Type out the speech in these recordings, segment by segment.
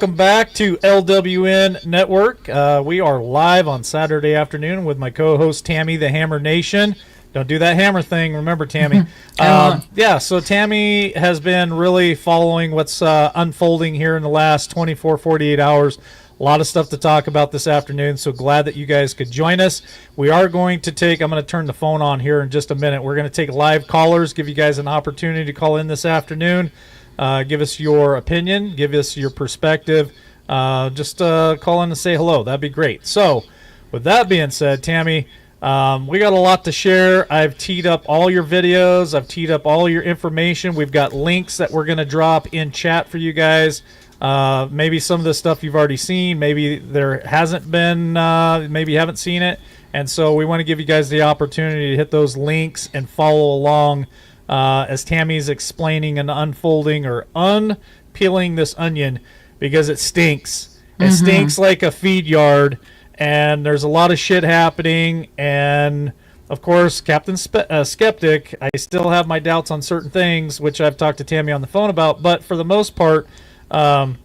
welcome back to LWN Network. We are live on Saturday afternoon with my co-host Tammy, the Hammer Nation. Don't do that hammer thing. Remember, Tammy. So Tammy has been really following what's unfolding here in the last 24, 48 hours. A lot of stuff to talk about this afternoon, so glad that you guys could join us. We are going to I'm going to turn the phone on here in just a minute. We're going to take live callers, give you guys an opportunity to call in this afternoon. Give us your opinion, give us your perspective. Just call in and say hello. That'd be great. So, with that being said, Tammy, we got a lot to share. I've teed up all your videos. I've teed up all your information. We've got links that we're going to drop in chat for you guys. Maybe some of the stuff you've already seen. Maybe there hasn't been. Maybe you haven't seen it. And so we want to give you guys the opportunity to hit those links and follow along as Tammy's explaining and unfolding or unpeeling this onion, because it stinks. It stinks like a feed yard, and there's a lot of shit happening. And of course, Captain Skeptic, I still have my doubts on certain things, which I've talked to Tammy on the phone about. But for the most part, are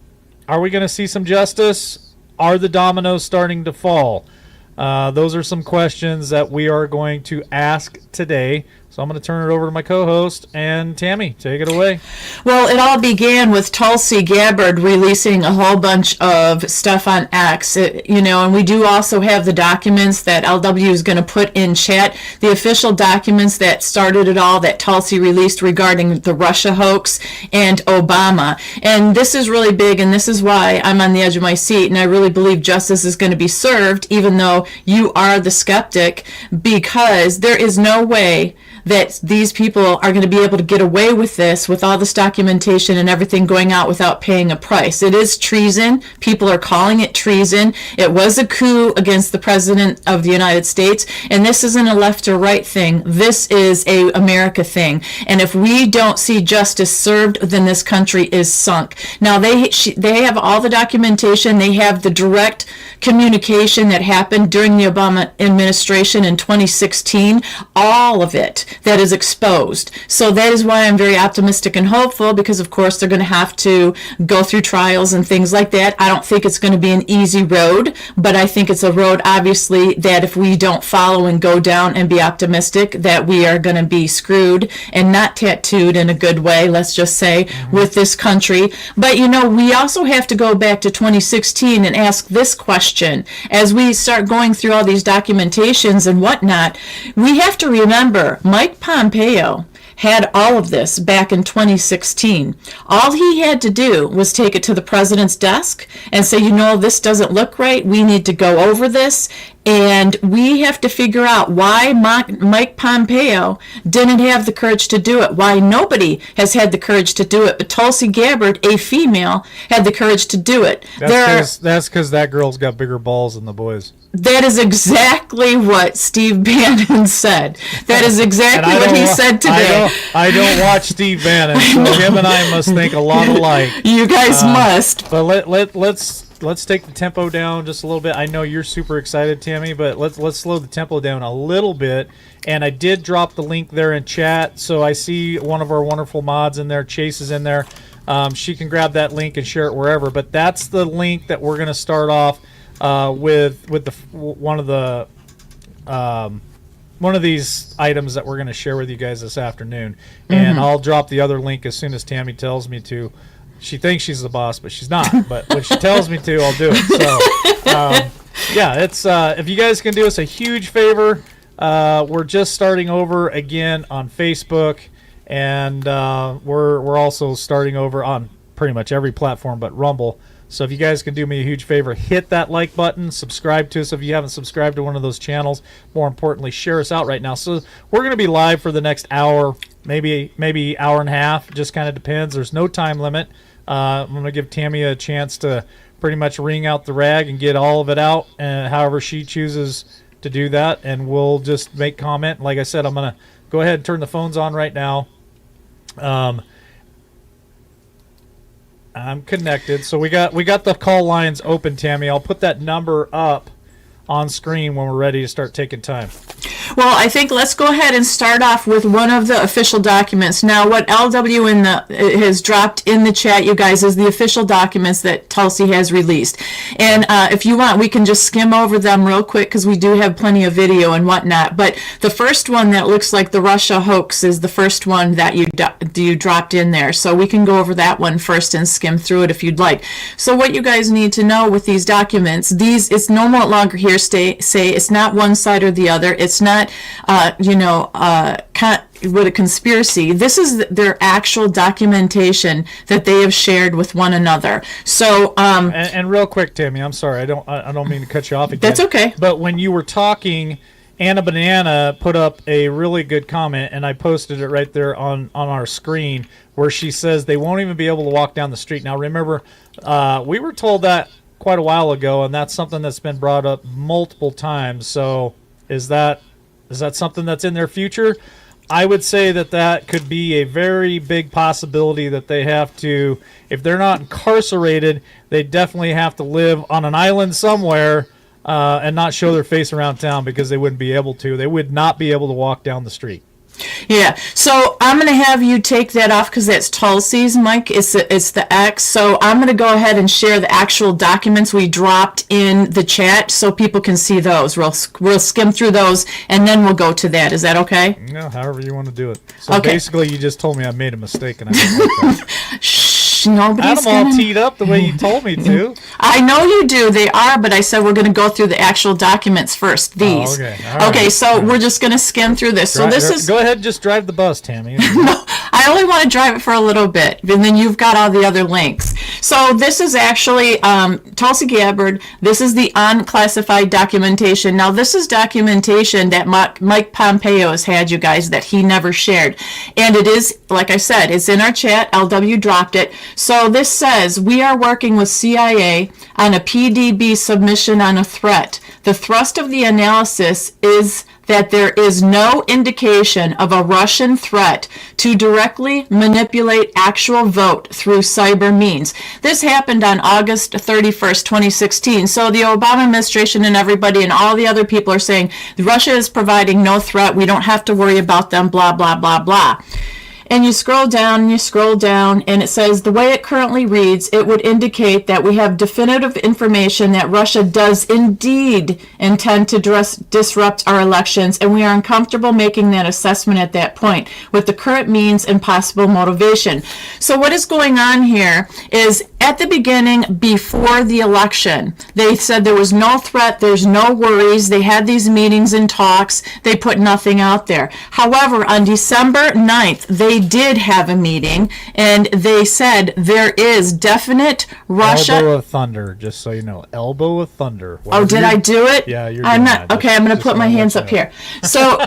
we going to see some justice? Are the dominoes starting to fall? Those are some questions that we are going to ask today. So I'm going to turn it over to my co-host, and Tammy, take it away. Well, it all began with Tulsi Gabbard releasing a whole bunch of stuff on X, and we do also have the documents that LW is going to put in chat, the official documents that started it all that Tulsi released regarding the Russia hoax and Obama. And this is really big, and this is why I'm on the edge of my seat, and I really believe justice is going to be served, even though you are the skeptic, because there is no way that these people are going to be able to get away with this, with all this documentation and everything going out without paying a price. It is treason. People are calling it treason. It was a coup against the President of the United States, and this isn't a left or right thing. This is a America thing. And if we don't see justice served, then this country is sunk. Now, they have all the documentation. They have the direct communication that happened during the Obama administration in 2016, all of it that is exposed. So that is why I'm very optimistic and hopeful, because of course they're going to have to go through trials and things like that. I don't think it's going to be an easy road, but I think it's a road, obviously, that if we don't follow and go down and be optimistic, that we are going to be screwed and not tattooed in a good way, let's just say, with this country. But we also have to go back to 2016 and ask this question. As we start going through all these documentations and whatnot, we have to remember Mike Pompeo had all of this back in 2016. All he had to do was take it to the president's desk and say, this doesn't look right. We need to go over this. And we have to figure out why Mike Pompeo didn't have the courage to do it, why nobody has had the courage to do it. But Tulsi Gabbard, a female, had the courage to do it. That's because that girl's got bigger balls than the boys. That is exactly what Steve Bannon said. That is exactly what he said today. I don't watch Steve Bannon, so him and I must think a lot alike. You guys must. But let's take the tempo down just a little bit. I know you're super excited, Tammy, but let's slow the tempo down a little bit. And I did drop the link there in chat, so I see one of our wonderful mods in there. Chase is in there. She can grab that link and share it wherever. But that's the link that we're going to start off with one of these items that we're going to share with you guys this afternoon. And I'll drop the other link as soon as Tammy tells me to. She thinks she's the boss, but she's not. But when she tells me to, I'll do it. So, it's if you guys can do us a huge favor, we're just starting over again on Facebook, and we're also starting over on pretty much every platform but Rumble. So if you guys can do me a huge favor, hit that like button, subscribe to us if you haven't subscribed to one of those channels. More importantly, share us out right now. So we're going to be live for the next hour, maybe hour and a half. Just kind of depends. There's no time limit. I'm going to give Tammy a chance to pretty much wring out the rag and get all of it out, however she chooses to do that, and we'll just make comment. Like I said, I'm going to go ahead and turn the phones on right now. I'm connected, so we got the call lines open, Tammy. I'll put that number up on screen when we're ready to start taking time. Well, I think let's go ahead and start off with one of the official documents. Now, what LW has dropped in the chat, you guys, is the official documents that Tulsi has released. And if you want, we can just skim over them real quick because we do have plenty of video and whatnot. But the first one that looks like the Russia hoax is the first one that you dropped in there. So we can go over that one first and skim through it if you'd like. So what you guys need to know with these documents, it's no longer hearsay. It's not one side or the other. It's not, with a conspiracy. This is their actual documentation that they have shared with one another. So, and real quick, Tammy, I'm sorry, I don't mean to cut you off again. That's okay. But when you were talking, Anna Banana put up a really good comment, and I posted it right there on our screen, where she says they won't even be able to walk down the street. Now, remember, we were told that quite a while ago, and that's something that's been brought up multiple times. So, is that something that's in their future? I would say that could be a very big possibility that they have to, if they're not incarcerated, they definitely have to live on an island somewhere and not show their face around town because they wouldn't be able to. They would not be able to walk down the street. Yeah, so I'm going to have you take that off because that's Tulsi's, Mike. It's the X. So I'm going to go ahead and share the actual documents we dropped in the chat so people can see those. We'll skim through those, and then we'll go to that. Is that okay? No, however you want to do it. So okay. Basically, you just told me I made a mistake, and I didn't like that. Shh, nobody's I'm all teed up the way you told me to. I know you do. They are, but I said we're going to go through the actual documents first. These. Oh, okay. Okay, right. So we're just going to skim through this. So this is. Go ahead, just drive the bus, Tammy. No, I only want to drive it for a little bit, and then you've got all the other links. So this is actually Tulsi Gabbard. This is the unclassified documentation. Now, this is documentation that Mike Pompeo has had, you guys, that he never shared. And it is, like I said, it's in our chat. LW dropped it. So this says, we are working with CIA on a PDB submission on a threat. The thrust of the analysis is that there is no indication of a Russian threat to directly manipulate actual vote through cyber means. This happened on August 31st, 2016. So the Obama administration and everybody and all the other people are saying Russia is providing no threat. We don't have to worry about them, blah, blah, blah, blah. And you scroll down and it says, the way it currently reads, it would indicate that we have definitive information that Russia does indeed intend to disrupt our elections, and we are uncomfortable making that assessment at that point with the current means and possible motivation. So what is going on here is at the beginning, before the election, they said there was no threat, there's no worries. They had these meetings and talks. They put nothing out there. However, on December 9th, they did have a meeting, and they said there is definite Russia. Elbow of thunder, just so you know. Elbow of thunder. Oh, did I do it? Yeah, you're I'm not. Okay, I'm going to put my hands up here. So,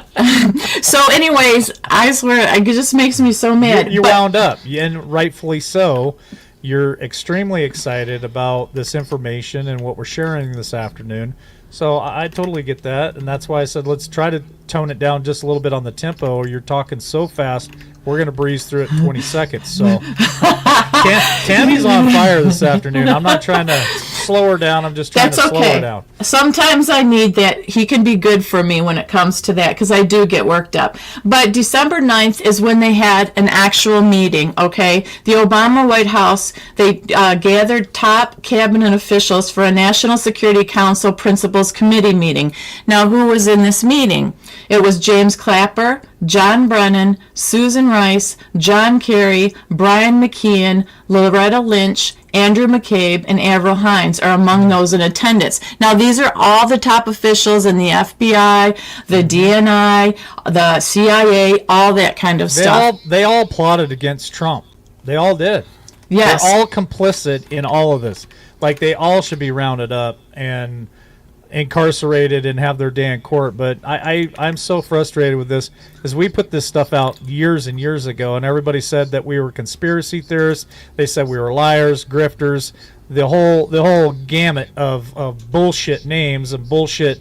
so anyways, I swear, it just makes me so mad. You wound up, and rightfully so. You're extremely excited about this information and what we're sharing this afternoon. So I totally get that, and that's why I said let's try to tone it down just a little bit on the tempo. You're talking so fast, we're going to breeze through it in 20 seconds. So Tammy's on fire this afternoon. I'm not trying to slow her down. I'm just trying to slow her down. Sometimes I need that. He can be good for me when it comes to that because I do get worked up. But December 9th is when they had an actual meeting, okay? The Obama White House, they gathered top cabinet officials for a National Security Council Principals Committee meeting. Now, who was in this meeting? It was James Clapper, John Brennan, Susan Rice, John Kerry, Brian McKeon, Loretta Lynch, Andrew McCabe, and Avril Haines are among those in attendance. Now, these are all the top officials in the FBI, the DNI, the CIA, all that kind of stuff. They all plotted against Trump. They all did. Yes. They're all complicit in all of this. Like, they all should be rounded up and incarcerated and have their day in court. But I'm so frustrated with this because we put this stuff out years and years ago, and everybody said that we were conspiracy theorists. They said we were liars, grifters, the whole gamut of bullshit names and bullshit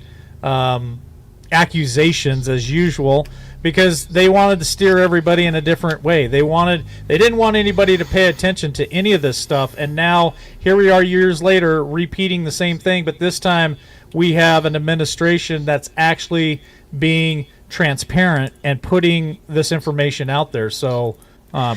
accusations as usual. because they wanted to steer everybody in a different way. They didn't want anybody to pay attention to any of this stuff, and now here we are years later repeating the same thing, but this time we have an administration that's actually being transparent and putting this information out there. So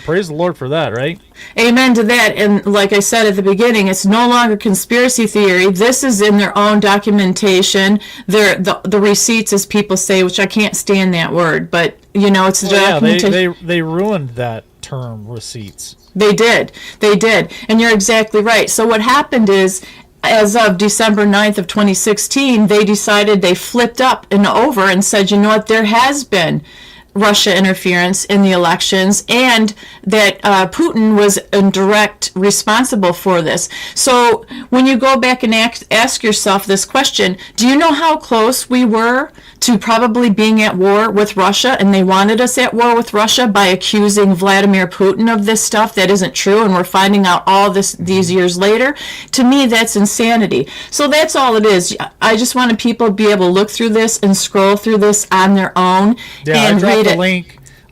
praise the Lord for that, right? Amen to that. And like I said at the beginning, it's no longer conspiracy theory. This is in their own documentation. The receipts, as people say, which I can't stand that word, but it's the documentation. They ruined that term, receipts. They did, and you're exactly right. So what happened is, as of December 9th of 2016, they flipped up and over and said, you know what, there has been Russia interference in the elections, and that Putin was direct responsible for this. So when you go back and ask yourself this question, do you know how close we were to probably being at war with Russia, and they wanted us at war with Russia by accusing Vladimir Putin of this stuff that isn't true, and we're finding out all these years later? To me, that's insanity. So that's all it is. I just wanted people to be able to look through this and scroll through this on their own and read it.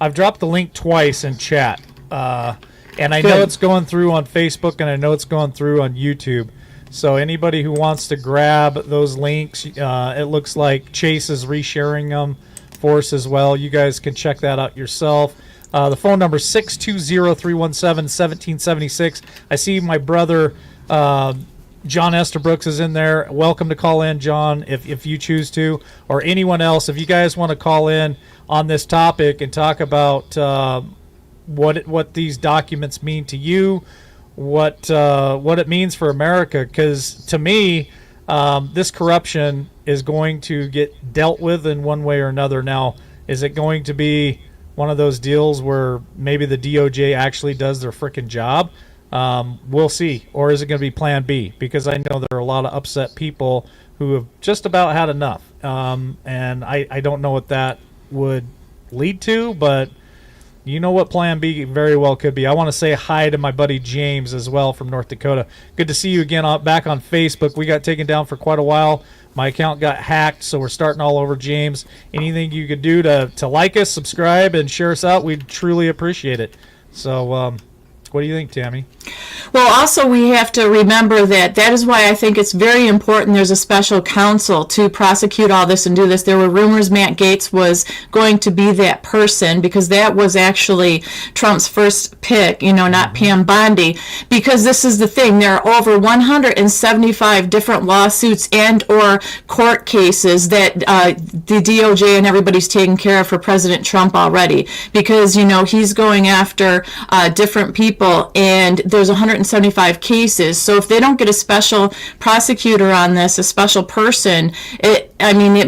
I've dropped the link twice in chat, and I know it's going through on Facebook, and I know it's going through on YouTube. So anybody who wants to grab those links, it looks like Chase is resharing them for us as well. You guys can check that out yourself. The phone number is 620-317-1776. I see my brother John Estabrooks is in there. Welcome to call in, John, if you choose to, or anyone else. If you guys want to call in on this topic and talk about what these documents mean to you, what it means for America, because to me, this corruption is going to get dealt with in one way or another. Now, is it going to be one of those deals where maybe the DOJ actually does their frickin' job? We'll see. Or is it going to be plan B? Because I know there are a lot of upset people who have just about had enough. And I don't know what that would lead to, but you know what plan B very well could be. I want to say hi to my buddy James as well from North Dakota. Good to see you again back on Facebook. We got taken down for quite a while. My account got hacked, so we're starting all over, James. Anything you could do to like us, subscribe, and share us out, we'd truly appreciate it. So, what do you think, Tammy? Well, also we have to remember that is why I think it's very important there's a special counsel to prosecute all this and do this. There were rumors Matt Gaetz was going to be that person, because that was actually Trump's first pick, not Pam Bondi, because this is the thing. There are over 175 different lawsuits and or court cases that the DOJ and everybody's taken care of for President Trump already, because, he's going after different people, and there's 175 cases. So if they don't get a special prosecutor on this, a special person, it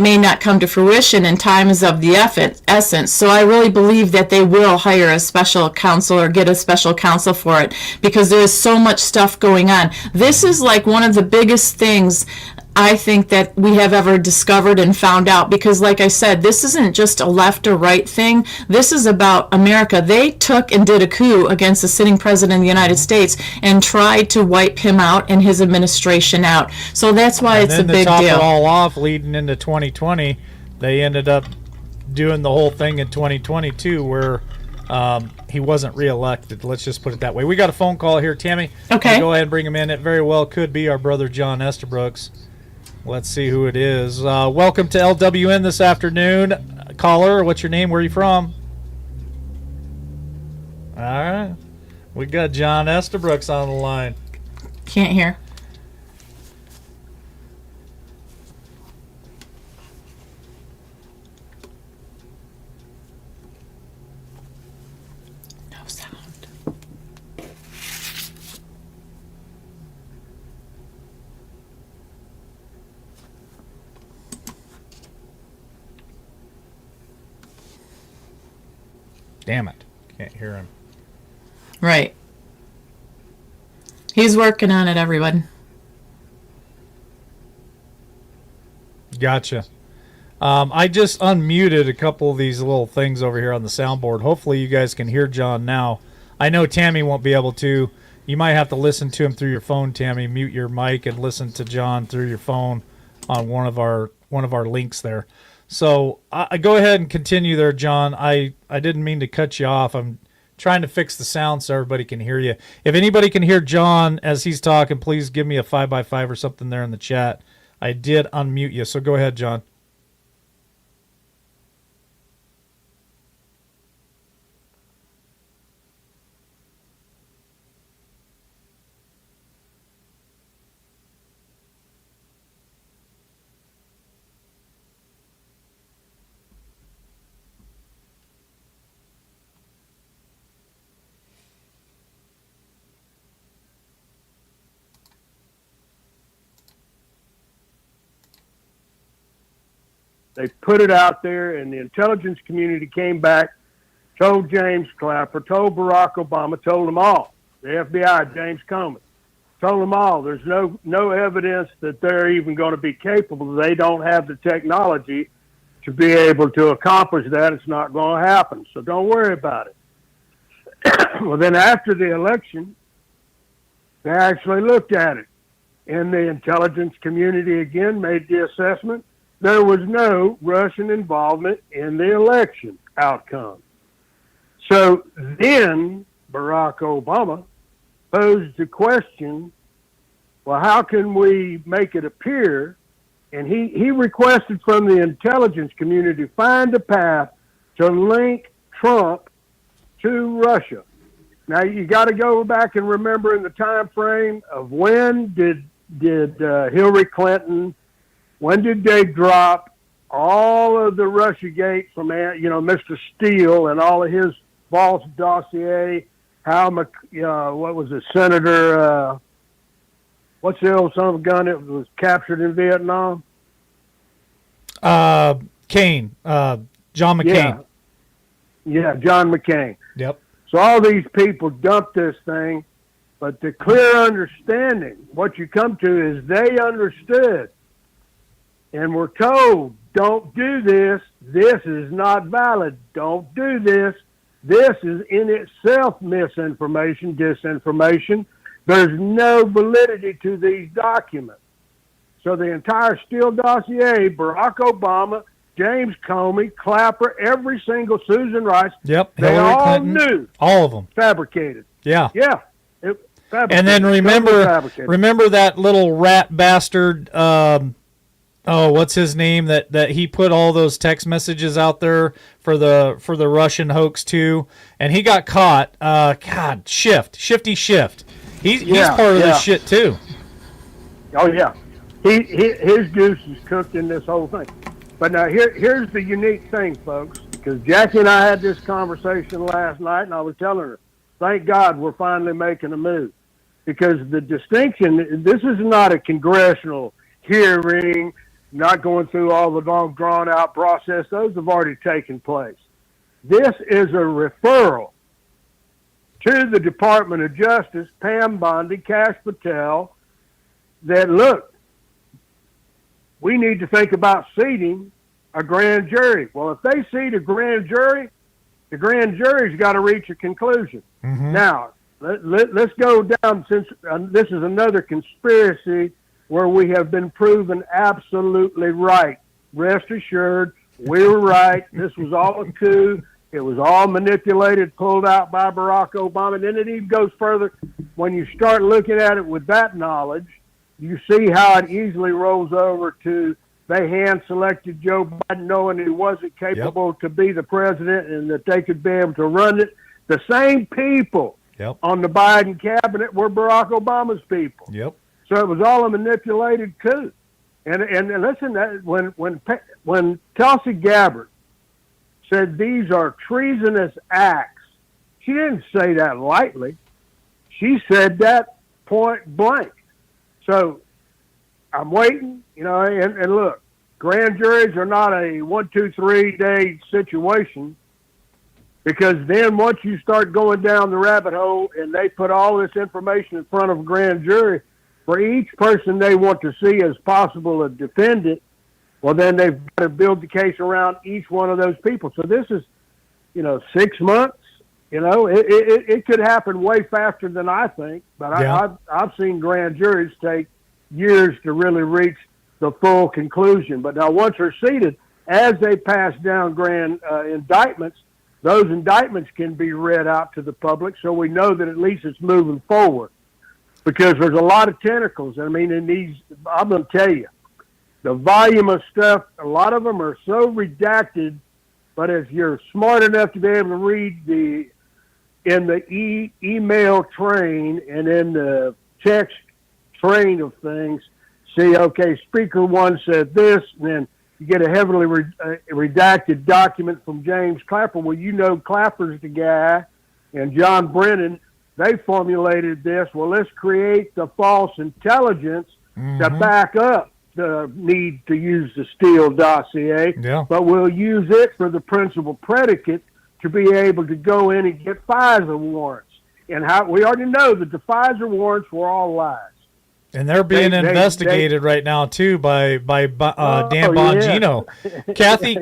may not come to fruition, and time is of the essence. So I really believe that they will hire a special counsel or get a special counsel for it, because there is so much stuff going on. This is like one of the biggest things I think that we have ever discovered and found out, because like I said, this isn't just a left or right thing. This is about America. They took and did a coup against the sitting president of the United States and tried to wipe him out and his administration out. So that's why it's a big deal. To top it all off, leading into 2020, they ended up doing the whole thing in 2022 where he wasn't reelected. Let's just put it that way. We got a phone call here, Tammy. Okay. Go ahead and bring him in. It very well could be our brother John Estabrooks. Let's see who it is. Welcome to LWN this afternoon. Caller, what's your name? Where are you from? All right. We got John Estabrooks on the line. Can't hear. No sound. Damn it. Can't hear him. Right. He's working on it, everyone. Gotcha. I just unmuted a couple of these little things over here on the soundboard. Hopefully you guys can hear John now. I know Tammy won't be able to. You might have to listen to him through your phone, Tammy. Mute your mic and listen to John through your phone on one of our links there. So I go ahead and continue there, John. I didn't mean to cut you off. I'm trying to fix the sound so everybody can hear you. If anybody can hear John as he's talking, please give me a 5x5 or something there in the chat. I did unmute you, so go ahead, John. They put it out there, and the intelligence community came back, told James Clapper, told Barack Obama, told them all. The FBI, James Comey, told them all. There's no evidence that they're even going to be capable. They don't have the technology to be able to accomplish that. It's not going to happen. So don't worry about it. Well, then after the election, they actually looked at it. And the intelligence community again made the assessment. There was no Russian involvement in the election outcome. So then Barack Obama posed the question, well, how can we make it appear? And he requested from the intelligence community to find a path to link Trump to Russia. Now, you got to go back and remember in the time frame of when did Hillary Clinton, when did they drop all of the Russiagate from, Mr. Steele and all of his false dossier? What was it, Senator, what's the old son of a gun that was captured in Vietnam? John McCain. Yeah, John McCain. Yep. So all these people dumped this thing, but the clear understanding, what you come to is they understood and were told, don't do this. This is not valid. Don't do this. This is in itself misinformation, disinformation. There's no validity to these documents. So the entire Steele dossier, Barack Obama, James Comey, Clapper, every single Susan Rice, yep, they Hillary all Clinton, knew. All of them. Fabricated. Yeah. Yeah. And then remember that little rat bastard, what's his name that he put all those text messages out there for the Russian hoax too, and he got caught. Shifty Schiff. He's part of this shit too. Oh yeah, his goose is cooked in this whole thing. But now here's the unique thing, folks, because Jackie and I had this conversation last night, and I was telling her, thank God we're finally making a move, because the distinction, this is not a congressional hearing, not going through all the long drawn-out process. Those have already taken place. This is a referral to the Department of Justice, Pam Bondi, Kash Patel, that, look, we need to think about seating a grand jury. Well, if they seat a grand jury, the grand jury's got to reach a conclusion. Mm-hmm. Now, let's go down, since this is another conspiracy where we have been proven absolutely right. Rest assured, we were right. This was all a coup. It was all manipulated, pulled out by Barack Obama. And then it even goes further. When you start looking at it with that knowledge, you see how it easily rolls over to they hand-selected Joe Biden knowing he wasn't capable to be the president and that they could be able to run it. The same people on the Biden cabinet were Barack Obama's people. Yep. So it was all a manipulated coup. And listen, when Tulsi Gabbard said these are treasonous acts, she didn't say that lightly. She said that point blank. So I'm waiting, and look, grand juries are not a 1, 2, 3 day situation, because then once you start going down the rabbit hole and they put all this information in front of a grand jury, for each person they want to see as possible a defendant, well, then they've got to build the case around each one of those people. So this is, 6 months. It could happen way faster than I think, but I've seen grand juries take years to really reach the full conclusion. But now once they're seated, as they pass down grand indictments, those indictments can be read out to the public, so we know that at least it's moving forward. Because there's a lot of tentacles. I mean, in these, I'm going to tell you, the volume of stuff, a lot of them are so redacted, but if you're smart enough to be able to read in the email train and in the text train of things, see, okay, speaker one said this, and then you get a heavily redacted document from James Clapper. Well, you know Clapper's the guy, and John Brennan, they formulated this. Well, let's create the false intelligence to back up the need to use the Steele dossier, but we'll use it for the principal predicate to be able to go in and get FISA warrants. And how we already know that the FISA warrants were all lies. And they're being investigated right now too by Dan Bongino. Yeah. Kathy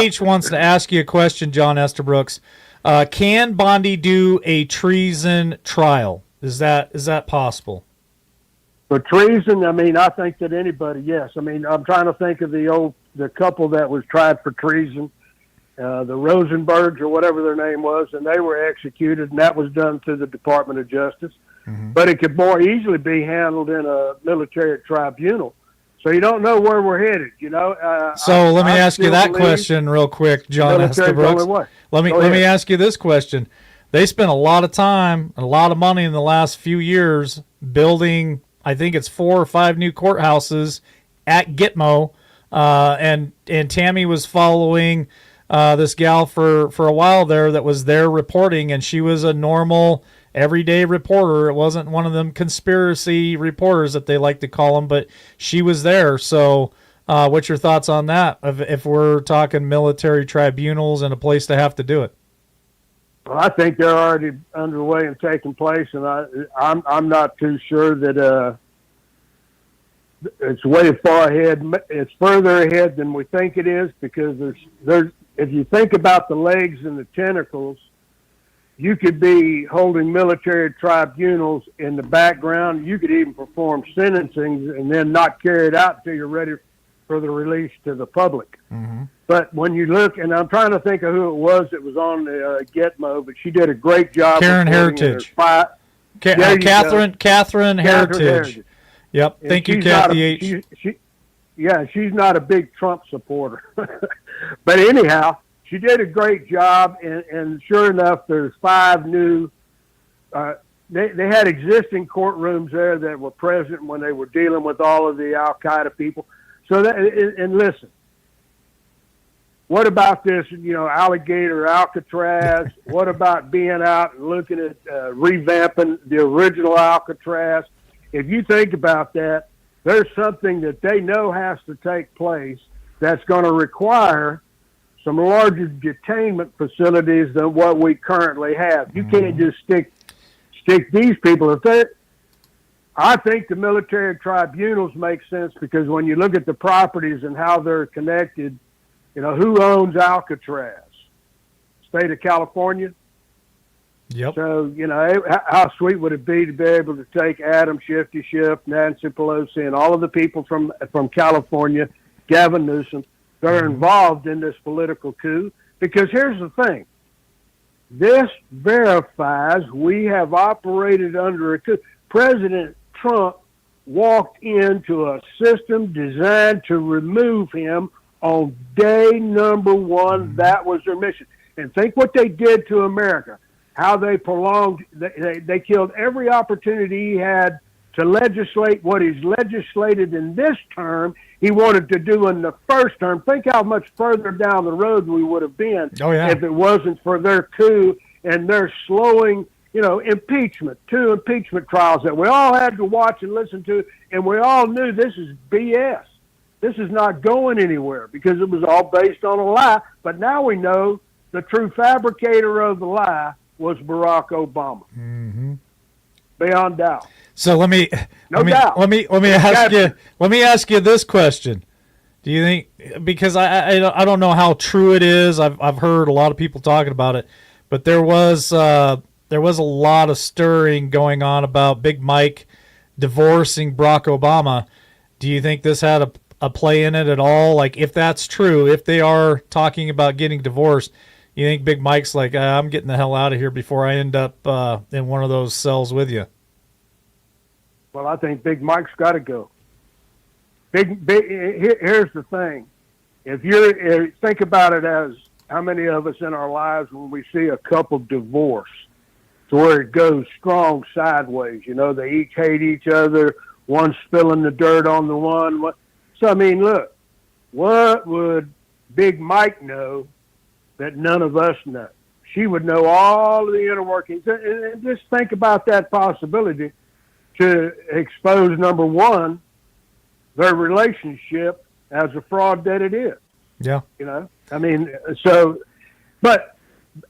H wants to ask you a question, John Estabrooks. Can Bondi do a treason trial? Is that possible? For treason, I mean, I think that anybody, yes. I mean, I'm trying to think of the couple that was tried for treason, the Rosenbergs or whatever their name was, and they were executed, and that was done through the Department of Justice. But it could more easily be handled in a military tribunal. So you don't know where we're headed, you know. So let me ask you that question real quick, John Estabrooks. Let me ask you this question. They spent a lot of time and a lot of money in the last few years building, I think it's 4 or 5 new courthouses at Gitmo, and Tammy was following this gal for a while there that was there reporting, and she was a normal everyday reporter. It wasn't one of them conspiracy reporters that they like to call them, but she was there. So what's your thoughts on that, if we're talking military tribunals and a place to have to do it? Well, I think they're already underway and taking place, and I'm not too sure that it's way far ahead. It's further ahead than we think it is, because there's if you think about the legs and the tentacles, you could be holding military tribunals in the background. You could even perform sentencing and then not carry it out until you're ready for the release to the public. But when you look, and I'm trying to think of who it was that was on the Gitmo, but she did a great job. Karen Heritage. Catherine Heritage. Yep. And thank you, Kathy H. She's not a big Trump supporter. But anyhow, she did a great job, and sure enough, there's 5 new. They had existing courtrooms there that were present when they were dealing with all of the Al Qaeda people. So that, and listen, what about this? Alligator Alcatraz. What about being out and looking at revamping the original Alcatraz? If you think about that, there's something that they know has to take place that's going to require some larger detainment facilities than what we currently have. You can't just stick these people. I think the military tribunals make sense, because when you look at the properties and how they're connected, who owns Alcatraz? State of California. Yep. So, how sweet would it be to be able to take Adam Schiff, Nancy Pelosi, and all of the people from California, Gavin Newsom, that are involved in this political coup? Because here's the thing. This verifies we have operated under a coup. President Trump walked into a system designed to remove him on day number 1. That was their mission. And think what they did to America. How they prolonged, they killed every opportunity he had to legislate what he's legislated in this term he wanted to do in the first term. Think how much further down the road we would have been if it wasn't for their coup and their slowing, impeachment, 2 impeachment trials that we all had to watch and listen to, and we all knew this is BS. This is not going anywhere, because it was all based on a lie. But now we know the true fabricator of the lie was Barack Obama. Beyond doubt. So let me ask you this question. Do you think, because I don't know how true it is. I've heard a lot of people talking about it, but there was a lot of stirring going on about Big Mike divorcing Barack Obama. Do you think this had a play in it at all? Like, if that's true, if they are talking about getting divorced, you think Big Mike's like, I'm getting the hell out of here before I end up in one of those cells with you? Well, I think Big Mike's got to go. Here's the thing. If think about it as how many of us in our lives when we see a couple divorce to where it goes strong sideways, they each hate each other, one spilling the dirt on the one. So, I mean, look, what would Big Mike know that none of us know? She would know all of the inner workings. And just think about that possibility to expose, number one, their relationship as a fraud that it is. Yeah. I mean, but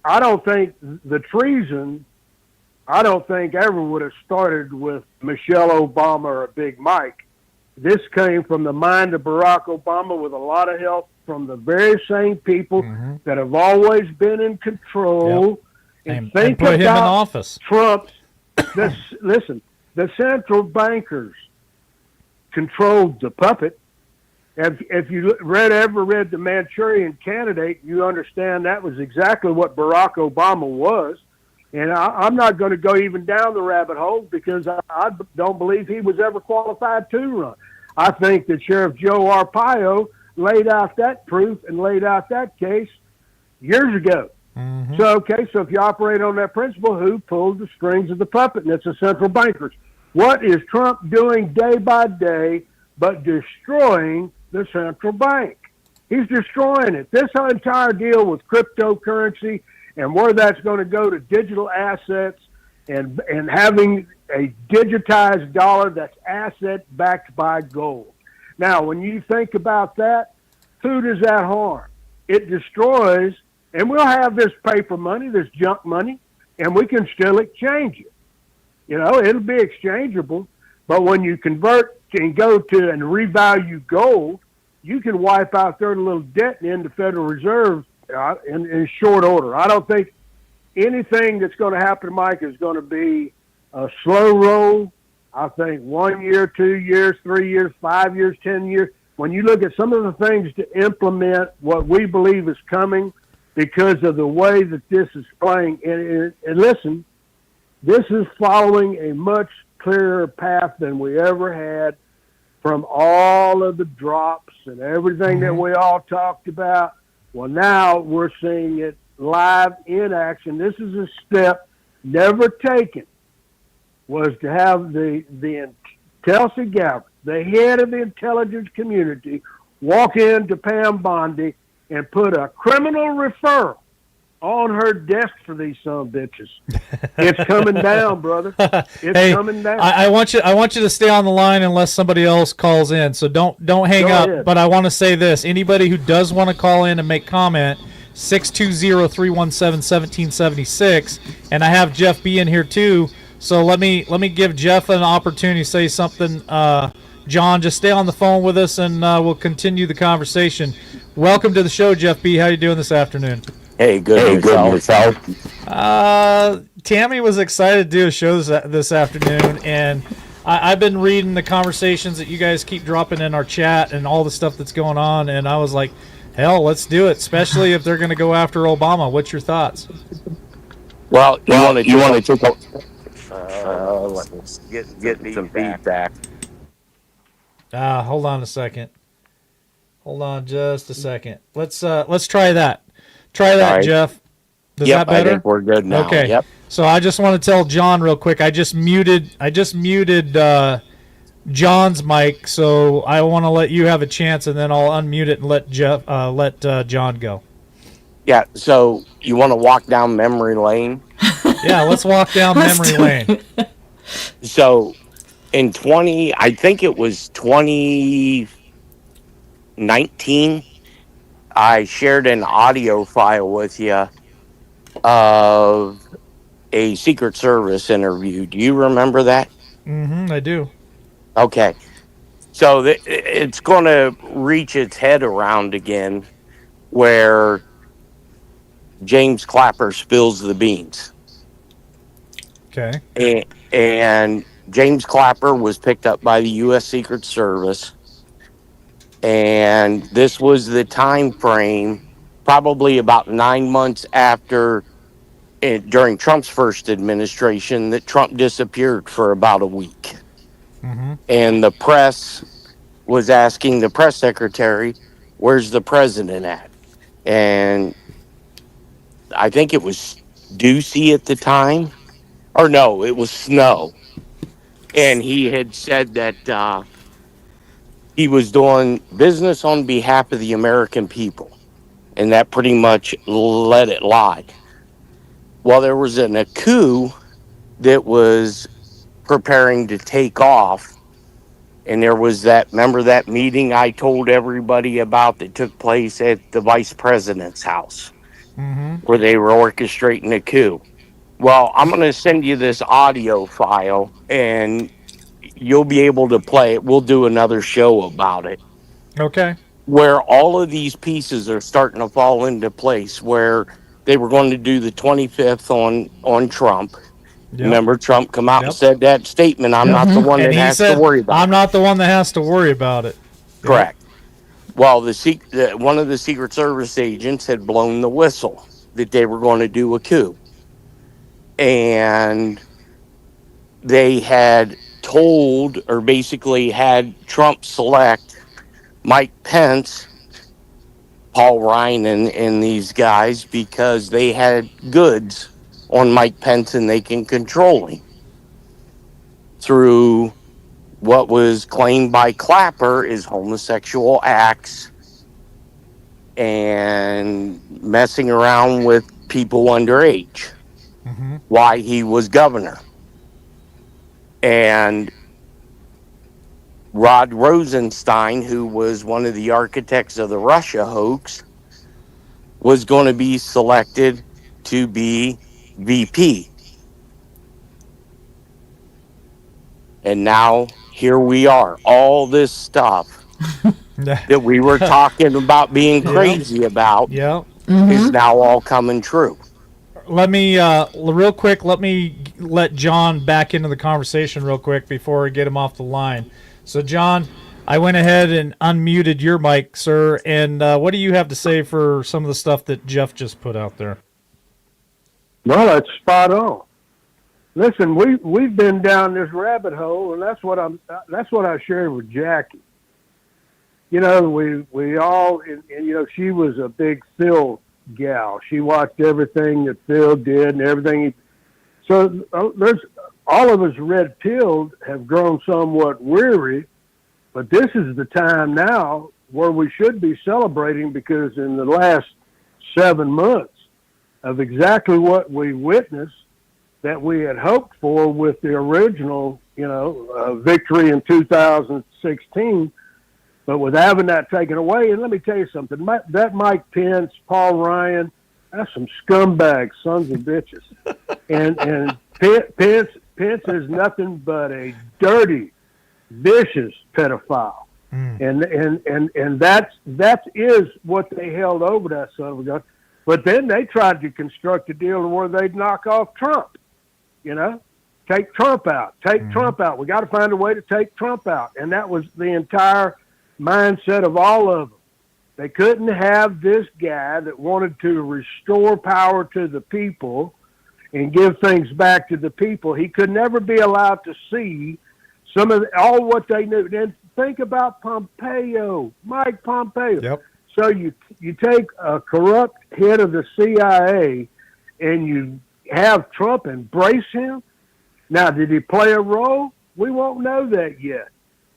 I don't think the treason, I don't think ever would have started with Michelle Obama or Big Mike. This came from the mind of Barack Obama with a lot of help from the very same people that have always been in control. Yep. And think put him in office. Trump. Listen, the central bankers controlled the puppet. If you ever read The Manchurian Candidate, you understand that was exactly what Barack Obama was. And I'm not going to go even down the rabbit hole because I don't believe he was ever qualified to run. I think that Sheriff Joe Arpaio laid out that proof and laid out that case years ago. So if you operate on that principle, who pulled the strings of the puppet? And it's the central bankers. What is Trump doing day by day but destroying the central bank? He's destroying it. This entire deal with cryptocurrency and where that's going to go to digital assets and having a digitized dollar that's asset backed by gold. Now, when you think about that, who does that harm? It destroys, and we'll have this paper money, this junk money, and we can still exchange it. It'll be exchangeable, but when you convert and go to and revalue gold, you can wipe out their little debt in the Federal Reserve in short order. I don't think anything that's going to happen, Mike, is going to be a slow roll. I think 1 year, 2 years, 3 years, 5 years, 10 years. When you look at some of the things to implement what we believe is coming because of the way that this is playing, and listen, this is following a much clearer path than we ever had from all of the drops and everything that we all talked about. Well, now we're seeing it live in action. This is a step never taken, was to have the Tulsi Gabbard, the head of the intelligence community, walk into Pam Bondi and put a criminal referral on her desk for these son bitches. It's coming down, brother. It's coming down. I want you to stay on the line unless somebody else calls in. So don't hang up. Ahead. But I want to say this: anybody who does want to call in and make comment, 620-317-1776, and I have Jeff B in here too. So let me give Jeff an opportunity to say something. John, just stay on the phone with us, and we'll continue the conversation. Welcome to the show, Jeff B. How you doing this afternoon? Hey, good yourself. Tammy was excited to do a show this afternoon, and I've been reading the conversations that you guys keep dropping in our chat and all the stuff that's going on, and I was like, hell, let's do it, especially if they're going to go after Obama. What's your thoughts? Well, you want to take let's get some feedback. Hold on a second. Hold on just a second. Let's try that. Try that, right. Jeff. Is that better? I think we're good now. Okay. Yep. So I just want to tell John real quick. I just muted John's mic, so I want to let you have a chance, and then I'll unmute it and let John go. Yeah. So you want to walk down memory lane? Yeah, let's walk down memory lane. So in 2019, I shared an audio file with you of a Secret Service interview. Do you remember that? I do. Okay. So it's going to reach its head around again where James Clapper spills the beans. Okay. And James Clapper was picked up by the U.S. Secret Service. And this was the time frame, probably about 9 months after, during Trump's first administration, that Trump disappeared for about a week. And the press was asking the press secretary, where's the president at? And I think it was Ducey at the time, or no, it was Snow. And he had said that he was doing business on behalf of the American people. And that pretty much let it lie. Well, there was a coup that was preparing to take off. And there was remember that meeting I told everybody about that took place at the vice president's house where they were orchestrating a coup. Well, I'm going to send you this audio file and you'll be able to play it. We'll do another show about it. Okay. Where all of these pieces are starting to fall into place, where they were going to do the 25th on Trump. Yep. Remember, Trump come out Yep. and said that statement, I'm not the one And that he has said, to worry about I'm not the one that has to worry about it. Correct. Well, one of the Secret Service agents had blown the whistle that they were going to do a coup. And they had told, or basically had Trump select Mike Pence, Paul Ryan, and these guys because they had goods on Mike Pence and they can control him through what was claimed by Clapper is homosexual acts and messing around with people underage. Why he was governor. And Rod Rosenstein, who was one of the architects of the Russia hoax, was going to be selected to be VP. And now here we are. All this stuff that we were talking about being crazy about is now all coming true. Let me, real quick, let John back into the conversation real quick before I get him off the line. So, John, I went ahead and unmuted your mic, sir, and what do you have to say for some of the stuff that Jeff just put out there? Well, that's spot on. Listen, we've been down this rabbit hole, and that's what I shared with Jackie. You know, we all, and you know, she was a big Phil gal. She watched everything that Phil did and everything. So there's all of us red pilled have grown somewhat weary, but this is the time now where we should be celebrating, because in the last 7 months of exactly what we witnessed that we had hoped for with the original, victory in 2016, but with having that taken away. And let me tell you something, that Mike Pence, Paul Ryan, that's some scumbags, sons of bitches. and Pence is nothing but a dirty, vicious pedophile. And that is what they held over that son of a gun. But then they tried to construct a deal where they'd knock off Trump, take Trump out, Trump out. We got to find a way to take Trump out. And that was the entire mindset of all of them. They couldn't have this guy that wanted to restore power to the people and give things back to the people. He could never be allowed to see all what they knew. And think about Pompeo, Mike Pompeo. Yep. So you take a corrupt head of the CIA and you have Trump embrace him. Now, did he play a role? We won't know that yet.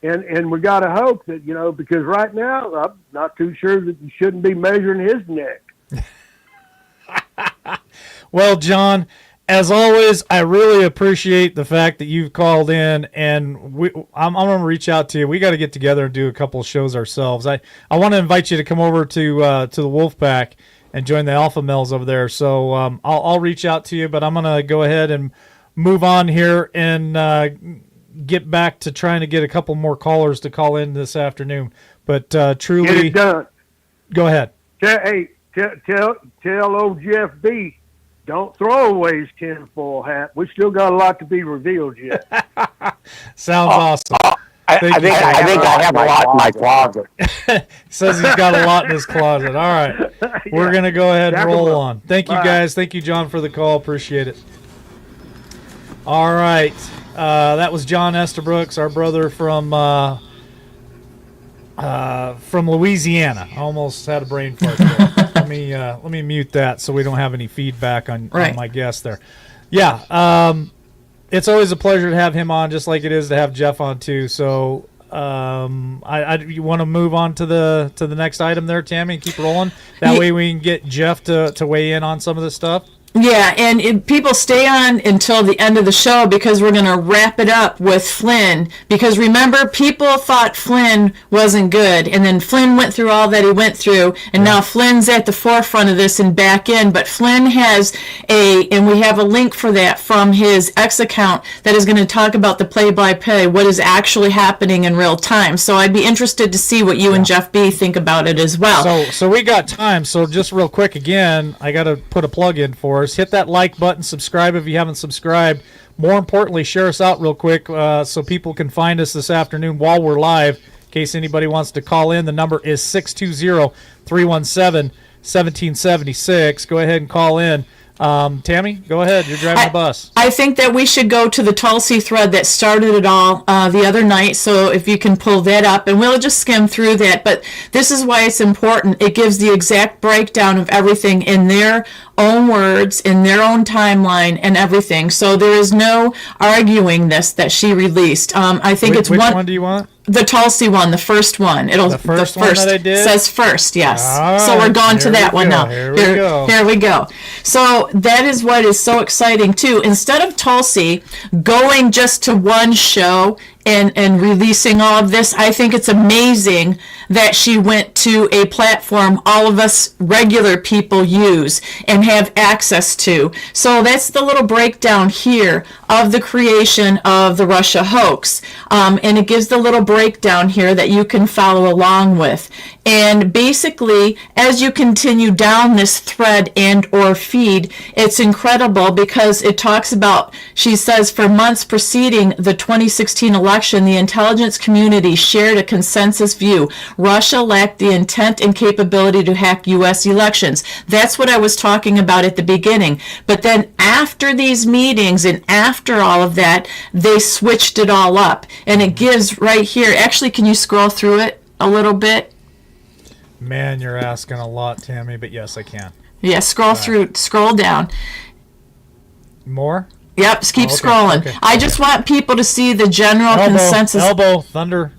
And we got to hope that, because right now I'm not too sure that you shouldn't be measuring his neck. Well, John, as always, I really appreciate the fact that you've called in, and I'm going to reach out to you. We got to get together and do a couple of shows ourselves. I want to invite you to come over to the Wolfpack and join the Alpha Males over there. So I'll reach out to you, but I'm going to go ahead and move on here and get back to trying to get a couple more callers to call in this afternoon. But truly, get it done. Go ahead. Tell old Jeff B, don't throw away his tinfoil hat. We still got a lot to be revealed yet. Sounds awesome. I think I have a lot in my closet. Says he's got a lot in his closet. All right. We're going to go ahead and roll on. Thank you, guys. Thank you, John, for the call. Appreciate it. All right. That was John Estabrooks, our brother from Louisiana. I almost had a brain fart there. Let me mute that so we don't have any feedback on my guest there. Yeah. It's always a pleasure to have him on, just like it is to have Jeff on too. So, you want to move on to the next item there, Tammy, and keep rolling. That way we can get Jeff to weigh in on some of this stuff. Yeah, and people stay on until the end of the show because we're going to wrap it up with Flynn. Because remember, people thought Flynn wasn't good, and then Flynn went through all that he went through, and now Flynn's at the forefront of this and back in. But Flynn has and we have a link for that from his X account that is going to talk about the play-by-play, what is actually happening in real time. So I'd be interested to see what you and Jeff B think about it as well. So we got time. So just real quick, again, I got to put a plug in for us. Hit that like button, subscribe if you haven't subscribed. More importantly, share us out real quick so people can find us this afternoon while we're live. In case anybody wants to call in, the number is 620-317-1776. Go ahead and call in. Tammy, go ahead. You're driving the bus. I think that we should go to the Tulsi thread that started it all the other night. So if you can pull that up, and we'll just skim through that. But this is why it's important. It gives the exact breakdown of everything in their own words, in their own timeline, and everything. So there is no arguing this that she released. I think it's which one do you want? The Tulsi one, the first one. The first one that I did? Says first, yes. All so we're going to that one now. Here we go. Here we go. So that is what is so exciting, too. Instead of Tulsi going just to one show and releasing all of this, I think it's amazing that she went to a platform all of us regular people use and have access to. So that's the little breakdown here of the creation of the Russia hoax. And it gives the little breakdown here that you can follow along with. And basically, as you continue down this thread and or feed, it's incredible because it talks about, she says, for months preceding the 2016 election, the intelligence community shared a consensus view. Russia lacked the intent and capability to hack U.S. elections. That's what I was talking about at the beginning. But then after these meetings and after all of that, they switched it all up. And it gives right here, actually, can you scroll through it a little bit? Man, you're asking a lot, Tammy, but yes, I can. Yeah, scroll down. More? Yep, keep scrolling. Okay. I just want people to see the general consensus.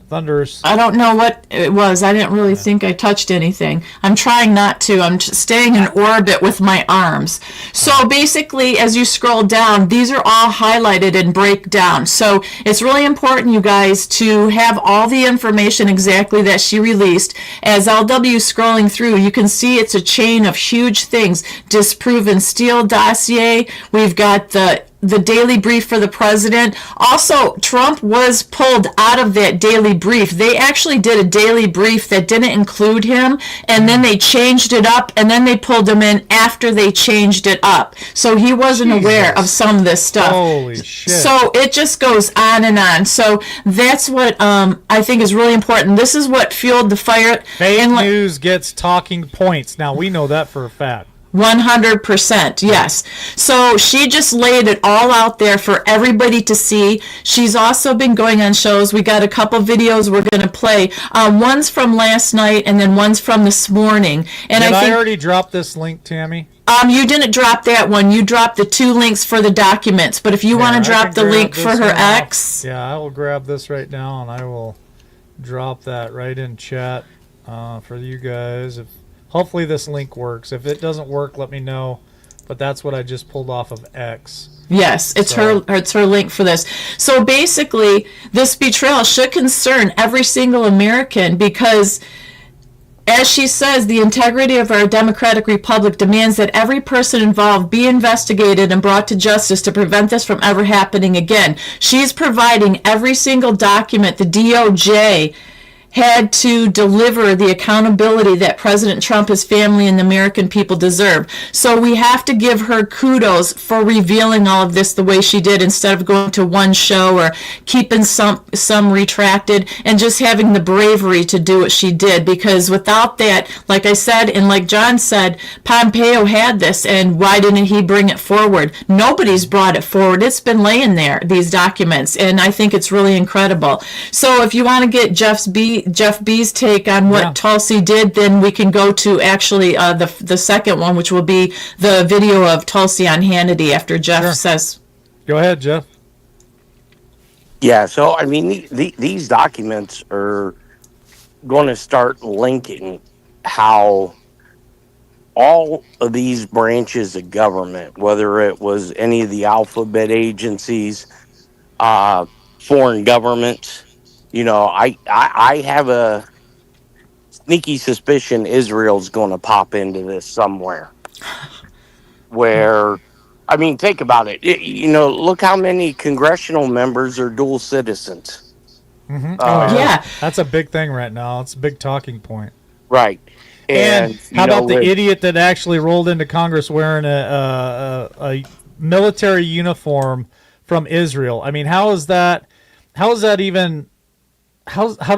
Thunders. I don't know what it was. I didn't really think I touched anything. I'm trying not to. I'm just staying in orbit with my arms. So basically, as you scroll down, these are all highlighted and break down. So it's really important, you guys, to have all the information exactly that she released. As LW is scrolling through, you can see it's a chain of huge things. Disproven Steele dossier. We've got the daily brief for the president. Also, Trump was pulled out of that daily brief. They actually did a daily brief that didn't include him, and then they changed it up, and then they pulled him in after they changed it up. So he wasn't aware of some of this stuff. Holy shit. So it just goes on and on. So that's what I think is really important. This is what fueled the fire. Fake news gets talking points. Now, we know that for a fact. 100%, yes. So she just laid it all out there for everybody to see. She's also been going on shows. We got a couple videos we're going to play. One's from last night and then one's from this morning. And Did I think I already drop this link, Tammy? you didn't drop that one. You dropped the 2 links for the documents. But if you want to drop the link for her ex. Yeah, I will grab this right now and I will drop that right in chat for you guys. Hopefully this link works. If it doesn't work, let me know. But that's what I just pulled off of X. Yes, it's her link for this. So basically, this betrayal should concern every single American because, as she says, the integrity of our democratic republic demands that every person involved be investigated and brought to justice to prevent this from ever happening again. She's providing every single document the DOJ had to deliver the accountability that President Trump, his family, and the American people deserve. So we have to give her kudos for revealing all of this the way she did, instead of going to one show or keeping some retracted, and just having the bravery to do what she did. Because without that, like I said, and like John said, Pompeo had this, and why didn't he bring it forward? Nobody's brought it forward. It's been laying there, these documents, and I think it's really incredible. So if you want to get Jeff B's take on what Tulsi did, then we can go to actually the second one, which will be the video of Tulsi on Hannity after Jeff says. Go ahead, Jeff. Yeah, so I mean, these documents are going to start linking how all of these branches of government, whether it was any of the alphabet agencies, foreign governments, I have a sneaky suspicion Israel's going to pop into this somewhere. Where, I mean, think about it. Look how many congressional members are dual citizens. Mm-hmm. Yeah. That's a big thing right now. It's a big talking point. Right. And how about the idiot that actually rolled into Congress wearing a military uniform from Israel? I mean, how do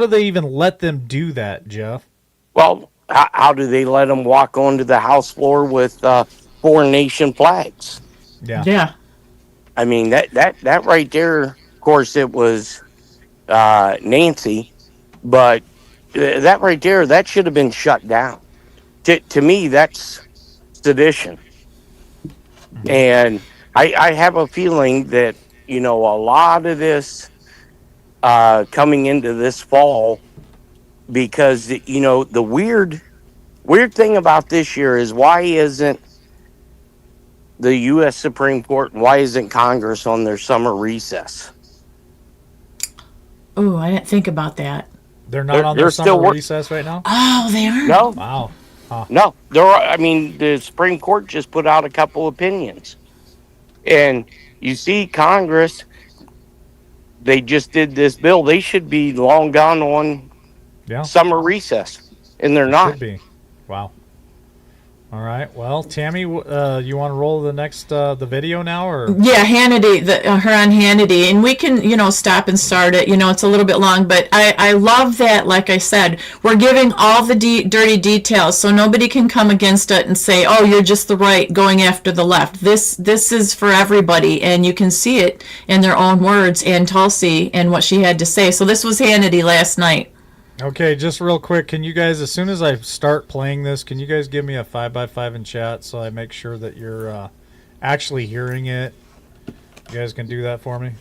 they even let them do that, Jeff? Well, how do they let them walk onto the House floor with foreign nation flags? Yeah. I mean, that right there, of course, it was Nancy, but that right there, that should have been shut down. To me, that's sedition. And I have a feeling that, a lot of this coming into this fall, because, the weird thing about this year is, why isn't the U.S. Supreme Court, why isn't Congress on their summer recess? Oh, I didn't think about that. They're not on their summer recess right now? Oh, they aren't? No. Wow. Huh. No. The Supreme Court just put out a couple opinions. And you see Congress, they just did this bill. They should be long gone on summer recess, and they're not. Should be. Wow. All right. Well, Tammy, you want to roll the next the video now, or? Yeah, Hannity, her on Hannity, and we can stop and start it. It's a little bit long, but I love that. Like I said, we're giving all the dirty details, so nobody can come against it and say, "Oh, you're just the right going after the left." This is for everybody, and you can see it in their own words and Tulsi and what she had to say. So this was Hannity last night. Okay, just real quick, can you guys, as soon as I start playing this, can you guys give me a 5x5 in chat so I make sure that you're actually hearing it? You guys can do that for me?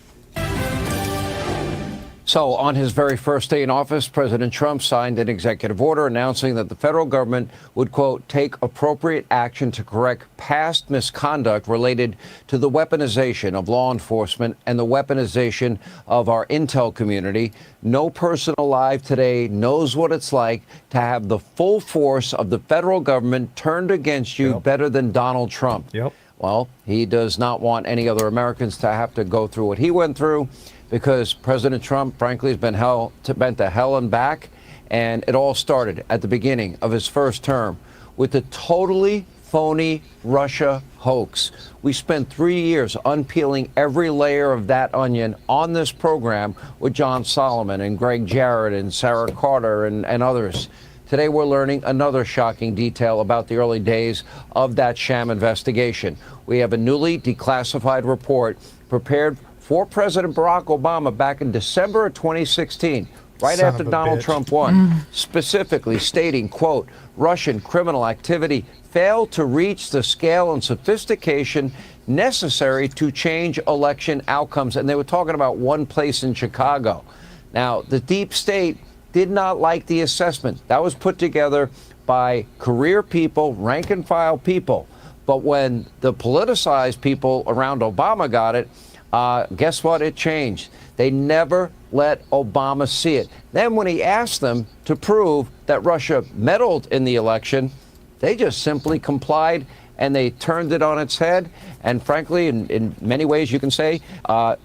So on his very first day in office, President Trump signed an executive order announcing that the federal government would, quote, take appropriate action to correct past misconduct related to the weaponization of law enforcement and the weaponization of our intel community. No person alive today knows what it's like to have the full force of the federal government turned against you better than Donald Trump. Yep. Well, he does not want any other Americans to have to go through what he went through, because President Trump, frankly, has been bent to hell and back. And it all started at the beginning of his first term with the totally phony Russia hoax. We spent 3 years unpeeling every layer of that onion on this program with John Solomon and Greg Jarrett and Sarah Carter and others. Today, we're learning another shocking detail about the early days of that sham investigation. We have a newly declassified report prepared for President Barack Obama back in December of 2016, right after Donald Trump won, specifically stating, quote, Russian criminal activity failed to reach the scale and sophistication necessary to change election outcomes. And they were talking about one place in Chicago. Now, the deep state did not like the assessment. That was put together by career people, rank and file people. But when the politicized people around Obama got it, guess what? It changed. They never let Obama see it. Then when he asked them to prove that Russia meddled in the election, they just simply complied and they turned it on its head. And frankly, in many ways, you can say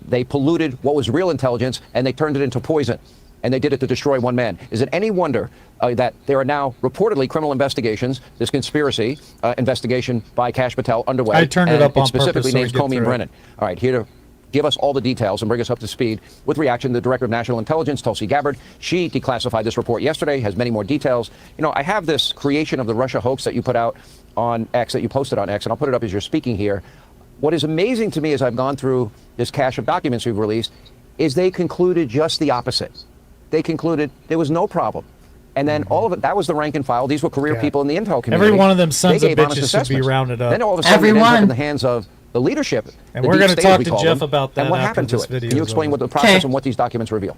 they polluted what was real intelligence and they turned it into poison. and they did it to destroy one man. Is it any wonder that there are now reportedly criminal investigations, this conspiracy investigation by Kash Patel underway? I turned it up on specifically purpose so we names get Comey through and it. Brennan. All right, here to give us all the details and bring us up to speed with reaction to the Director of National Intelligence, Tulsi Gabbard. She declassified this report yesterday, has many more details. You know, I have this creation of the Russia hoax that you put out on X, that you posted on X, and I'll put it up as you're speaking here. What is amazing to me as I've gone through this cache of documents we've released is they concluded just the opposite. They concluded there was no problem. And then all of it, that was the rank and file. These were career people in the intel community. Every one of them sons They of gave honest bitches should be assessments. rounded up. Then all of a sudden it ends up in the hands of the leadership. And the we're deep going to state, talk we to call Jeff them. about that And what after happened to this it? video Can you is explain over. what the process and what these documents reveal?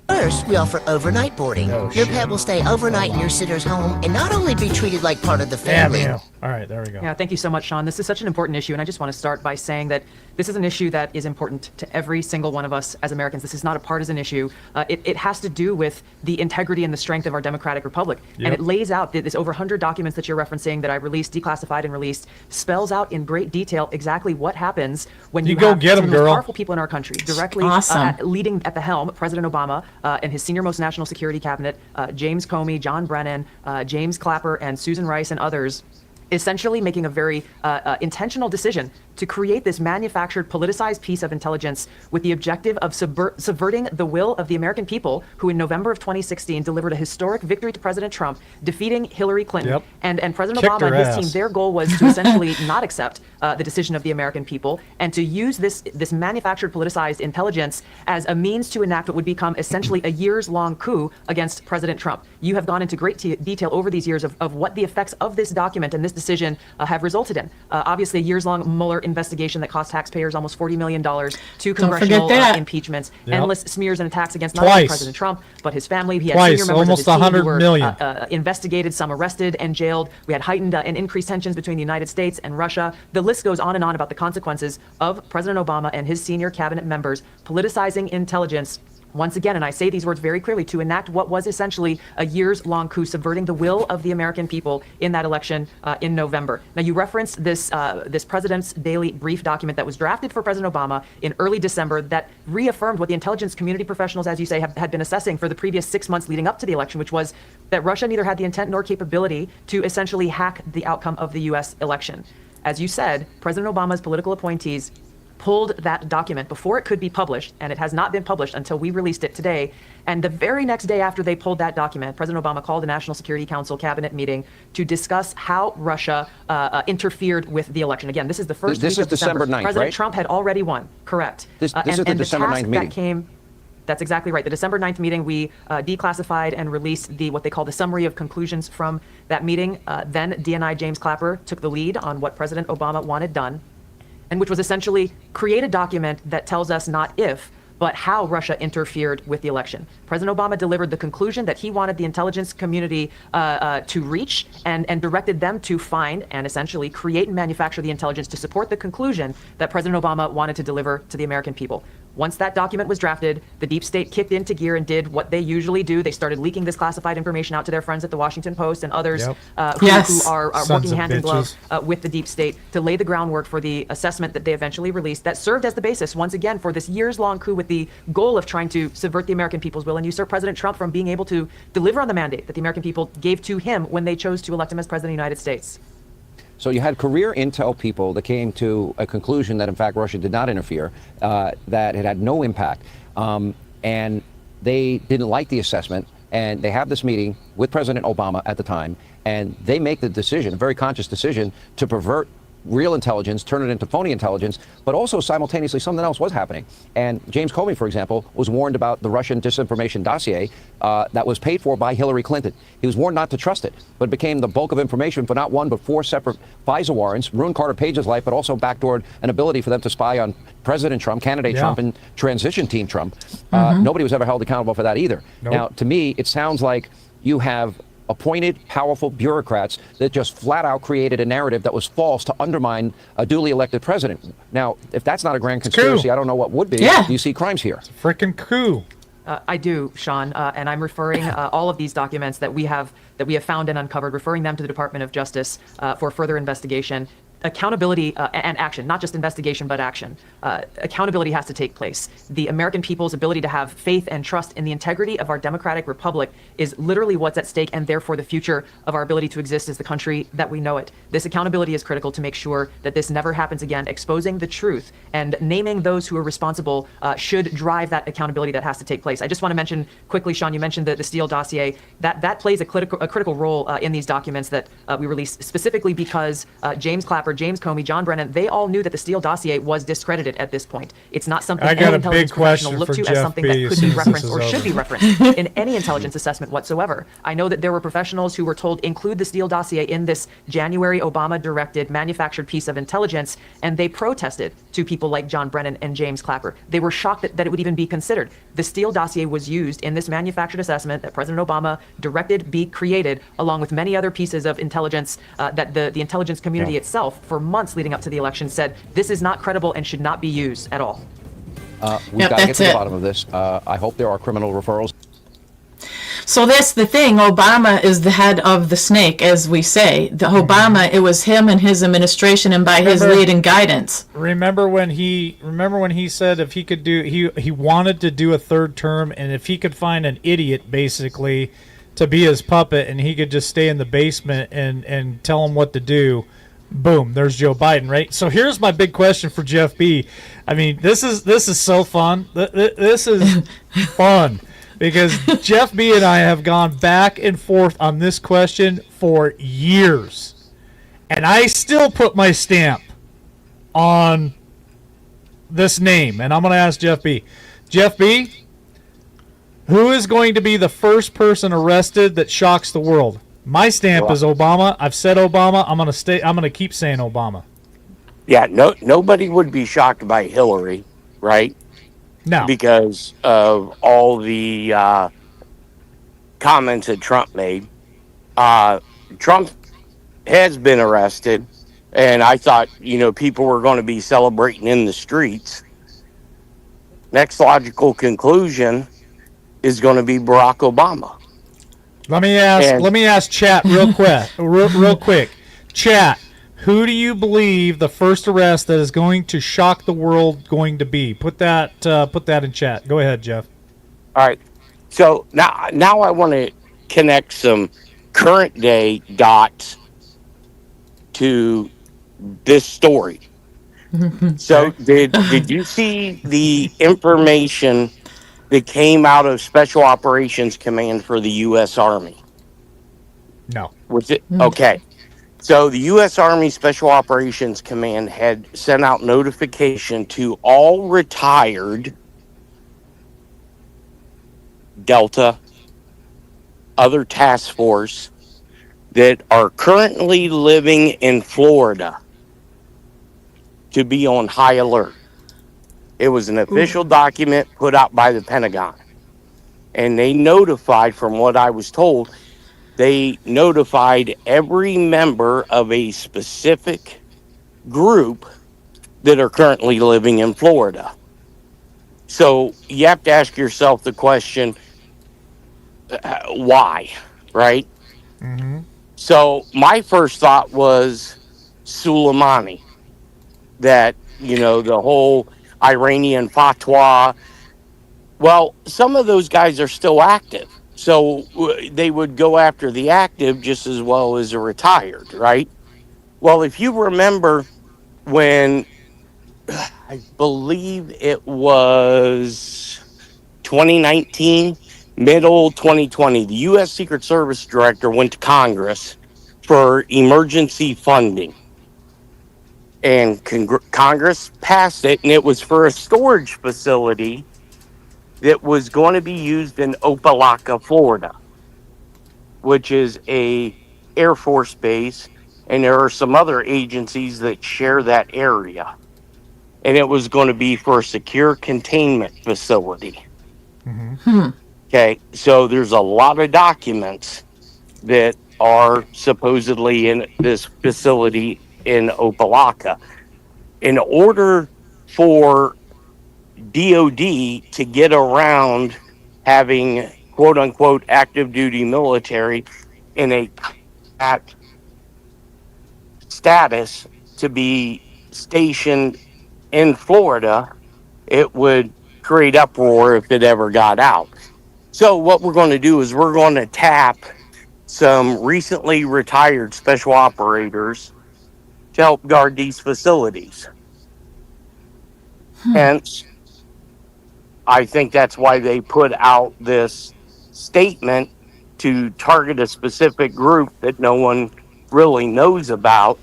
First, we offer overnight boarding. Your pet will stay overnight in your sitter's home and not only be treated like part of the Damn family. you. All right, there we go. Yeah, thank you so much, Sean. This is such an important issue, and I just want to start by saying that this is an issue that is important to every single one of us as Americans. This is not a partisan issue. It has to do with the integrity and the strength of our democratic republic. Yep. And it lays out this over 100 documents that you're referencing that I released, declassified and released, spells out in great detail exactly what happens when you go have get 'em, some of the most girl. powerful people in our country directly Awesome. leading at the helm, President Obama and his senior most national security cabinet, James Comey, John Brennan, James Clapper, and Susan Rice and others, essentially making a very intentional decision to create this manufactured, politicized piece of intelligence with the objective of subverting the will of the American people, who in November of 2016 delivered a historic victory to President Trump, defeating Hillary Clinton. Yep. And President Kicked Obama her and his ass. team, their goal was to essentially not accept the decision of the American people and to use this manufactured, politicized intelligence as a means to enact what would become essentially a years-long coup against President Trump. You have gone into great detail over these years of what the effects of this document and this decision have resulted in. Obviously, a years-long Mueller investigation that cost taxpayers almost $40 million, two congressional impeachments, Yep. endless smears and attacks against not only Twice. President Trump, but his family. He had Twice, senior members almost of his team 100 who were million. investigated, some arrested and jailed. We had heightened and increased tensions between the United States and Russia. The list goes on and on about the consequences of President Obama and his senior cabinet members politicizing intelligence. Once again, and I say these words very clearly, to enact what was essentially a years-long coup, subverting the will of the American people in that election in November. Now, you referenced this President's Daily Brief document that was drafted for President Obama in early December that reaffirmed what the intelligence community professionals, as you say, had been assessing for the previous 6 months leading up to the election, which was that Russia neither had the intent nor capability to essentially hack the outcome of the U.S. election. As you said, President Obama's political appointees pulled that document before it could be published, and it has not been published until we released it today. And the very next day after they pulled that document, President Obama called a National Security Council cabinet meeting to discuss how Russia interfered with the election. Again, this is the first This week is of December. December 9th, President right? Trump had already won. Correct. This is the December 9th meeting. That's exactly right. The December 9th meeting, we declassified and released what they call the summary of conclusions from that meeting. Then DNI James Clapper took the lead on what President Obama wanted done, and which was essentially create a document that tells us not if, but how Russia interfered with the election. President Obama delivered the conclusion that he wanted the intelligence community to reach and directed them to find and essentially create and manufacture the intelligence to support the conclusion that President Obama wanted to deliver to the American people. Once that document was drafted, the deep state kicked into gear and did what they usually do. They started leaking this classified information out to their friends at the Washington Post and others who are Sons working of hand in glove bitches. with the deep state to lay the groundwork for the assessment that they eventually released that served as the basis, once again, for this years-long coup with the goal of trying to subvert the American people's will and usurp President Trump from being able to deliver on the mandate that the American people gave to him when they chose to elect him as President of the United States. So you had career intel people that came to a conclusion that, in fact, Russia did not interfere, that it had no impact, and they didn't like the assessment, and they have this meeting with President Obama at the time, and they make the decision, a very conscious decision, to pervert real intelligence, turn it into phony intelligence, but also simultaneously something else was happening. And James Comey, for example, was warned about the Russian disinformation dossier that was paid for by Hillary Clinton. He was warned not to trust it, but it became the bulk of information for not one, but 4 separate FISA warrants, ruined Carter Page's life, but also backdoored an ability for them to spy on President Trump, candidate Trump, and transition team Trump. Nobody was ever held accountable for that either. Nope. Now, to me, it sounds like you have appointed, powerful bureaucrats that just flat out created a narrative that was false to undermine a duly elected president. Now, if that's not a grand conspiracy, I don't know what would be. Yeah. Do you see crimes here? Frickin' coup. I do, Sean, and I'm referring all of these documents that we have found and uncovered, referring them to the Department of Justice for further investigation. accountability and action, not just investigation, but action. Accountability has to take place. The American people's ability to have faith and trust in the integrity of our democratic republic is literally what's at stake, and therefore the future of our ability to exist as the country that we know it. This accountability is critical to make sure that this never happens again. Exposing the truth and naming those who are responsible should drive that accountability that has to take place. I just want to mention quickly, Sean, you mentioned the Steele dossier. That plays a critical role in these documents that we released, specifically because James Clapper, James Comey, John Brennan, they all knew that the Steele dossier was discredited at this point. It's not something any intelligence professional look to as something that could be referenced or should be referenced in any intelligence assessment whatsoever. I know that there were professionals who were told include the Steele dossier in this January Obama-directed manufactured piece of intelligence, and they protested to people like John Brennan and James Clapper. They were shocked that it would even be considered. The Steele dossier was used in this manufactured assessment that President Obama directed be created, along with many other pieces of intelligence that the intelligence community itself, for months leading up to the election, said this is not credible and should not be used at all. We've got to get to the bottom of this. I hope there are criminal referrals. So that's the thing. Obama is the head of the snake, as we say. The Obama, it was him and his administration, and by his lead and guidance. Remember when he said if he could do he wanted to do a third term, and if he could find an idiot basically to be his puppet, and he could just stay in the basement and tell him what to do. Boom, there's Joe Biden, right? So here's my big question for Jeff B. I mean, this is so fun. This is fun. Because Jeff B. and I have gone back and forth on this question for years. And I still put my stamp on this name. And I'm going to ask Jeff B. Jeff B., who is going to be the first person arrested that shocks the world? My stamp is Obama. I've said Obama. I'm going to keep saying Obama. Yeah, nobody would be shocked by Hillary, right? No. Because of all the comments that Trump made. Trump has been arrested, and I thought, people were going to be celebrating in the streets. Next logical conclusion is going to be Barack Obama. Let me ask chat real quick. Chat, who do you believe the first arrest that is going to shock the world going to be? Put that in chat. Go ahead, Jeff. All right. So now I want to connect some current day dots to this story. So did you see the information that came out of Special Operations Command for the U.S. Army? No. Was it? Okay. So the U.S. Army Special Operations Command had sent out notification to all retired Delta, other task force that are currently living in Florida to be on high alert. It was an official document put out by the Pentagon. And they notified, from what I was told, they notified every member of a specific group that are currently living in Florida. So you have to ask yourself the question, why, right? Mm-hmm. So my first thought was Soleimani, that, the whole Iranian fatwa. Well, some of those guys are still active. So they would go after the active just as well as the retired, right? Well, if you remember when, I believe it was 2019, middle 2020, the U.S. Secret Service director went to Congress for emergency funding. And Congress passed it, and it was for a storage facility that was going to be used in Opelika, Florida, which is a Air Force base, and there are some other agencies that share that area. And it was going to be for a secure containment facility. Mm-hmm. Okay, so there's a lot of documents that are supposedly in this facility in Opelika. In order for DOD to get around having quote unquote active duty military in a combat status, to be stationed in Florida, it would create uproar if it ever got out. So what we're going to do is we're going to tap some recently retired special operators to help guard these facilities. Hence, I think that's why they put out this statement to target a specific group that no one really knows about,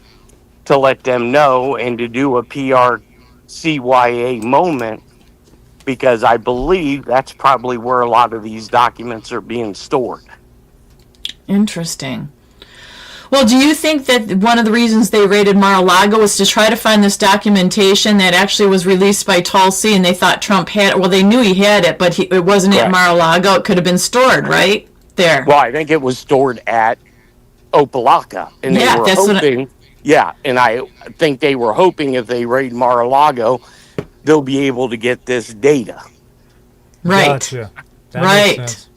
to let them know and to do a PR CYA moment, because I believe that's probably where a lot of these documents are being stored. Interesting. Well, do you think that one of the reasons they raided Mar-a-Lago was to try to find this documentation that actually was released by Tulsi, and they thought Trump had it? Well, they knew he had it, but it wasn't at Mar-a-Lago. It could have been stored right there. Well, I think it was stored at Opelika, and they were hoping. And I think they were hoping if they raid Mar-a-Lago, they'll be able to get this data. Right. Gotcha. That right. makes sense.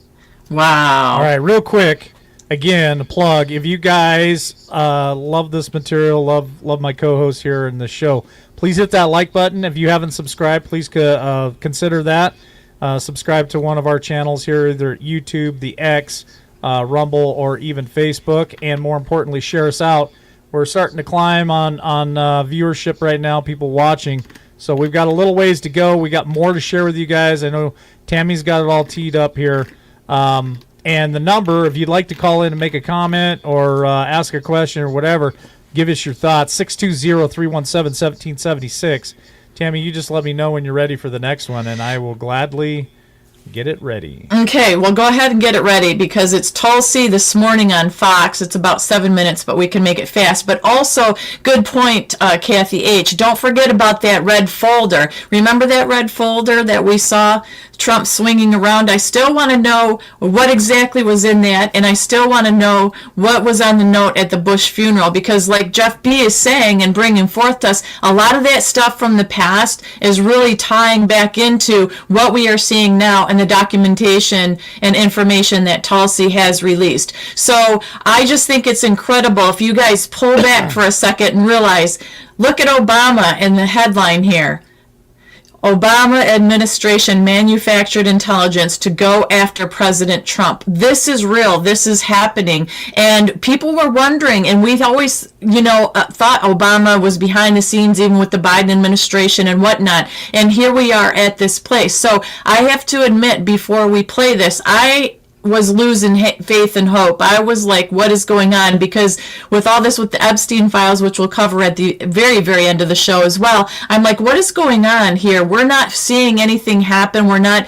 Wow. All right, real quick. Again, a plug. If you guys love this material, love my co-host here in the show, please hit that like button. If you haven't subscribed, please consider that. Subscribe to one of our channels here, either YouTube, the X, Rumble, or even Facebook. And more importantly, share us out. We're starting to climb on viewership right now, people watching. So we've got a little ways to go. We got more to share with you guys. I know Tammy's got it all teed up here. And the number, if you'd like to call in and make a comment or ask a question or whatever, give us your thoughts, 620-317-1776. Tammy, you just let me know when you're ready for the next one, and I will gladly get it ready. Okay, well, go ahead and get it ready, because it's Tulsi this morning on Fox. It's about 7 minutes, but we can make it fast. But also, good point, Kathy H. Don't forget about that red folder. Remember that red folder that we saw Trump swinging around? I still want to know what exactly was in that, and I still want to know what was on the note at the Bush funeral, because like Jeff B. is saying and bringing forth to us, a lot of that stuff from the past is really tying back into what we are seeing now and the documentation and information that Tulsi has released. So I just think it's incredible if you guys pull back for a second and realize, look at Obama in the headline here. Obama administration manufactured intelligence to go after President Trump. This is real. This is happening. And people were wondering, and we always, thought Obama was behind the scenes, even with the Biden administration and whatnot. And here we are at this place. So I have to admit, before we play this, I was losing faith and hope. I was like, what is going on? Because with all this, with the Epstein files, which we'll cover at the very, very end of the show as well, I'm like, what is going on here? We're not seeing anything happen. We're not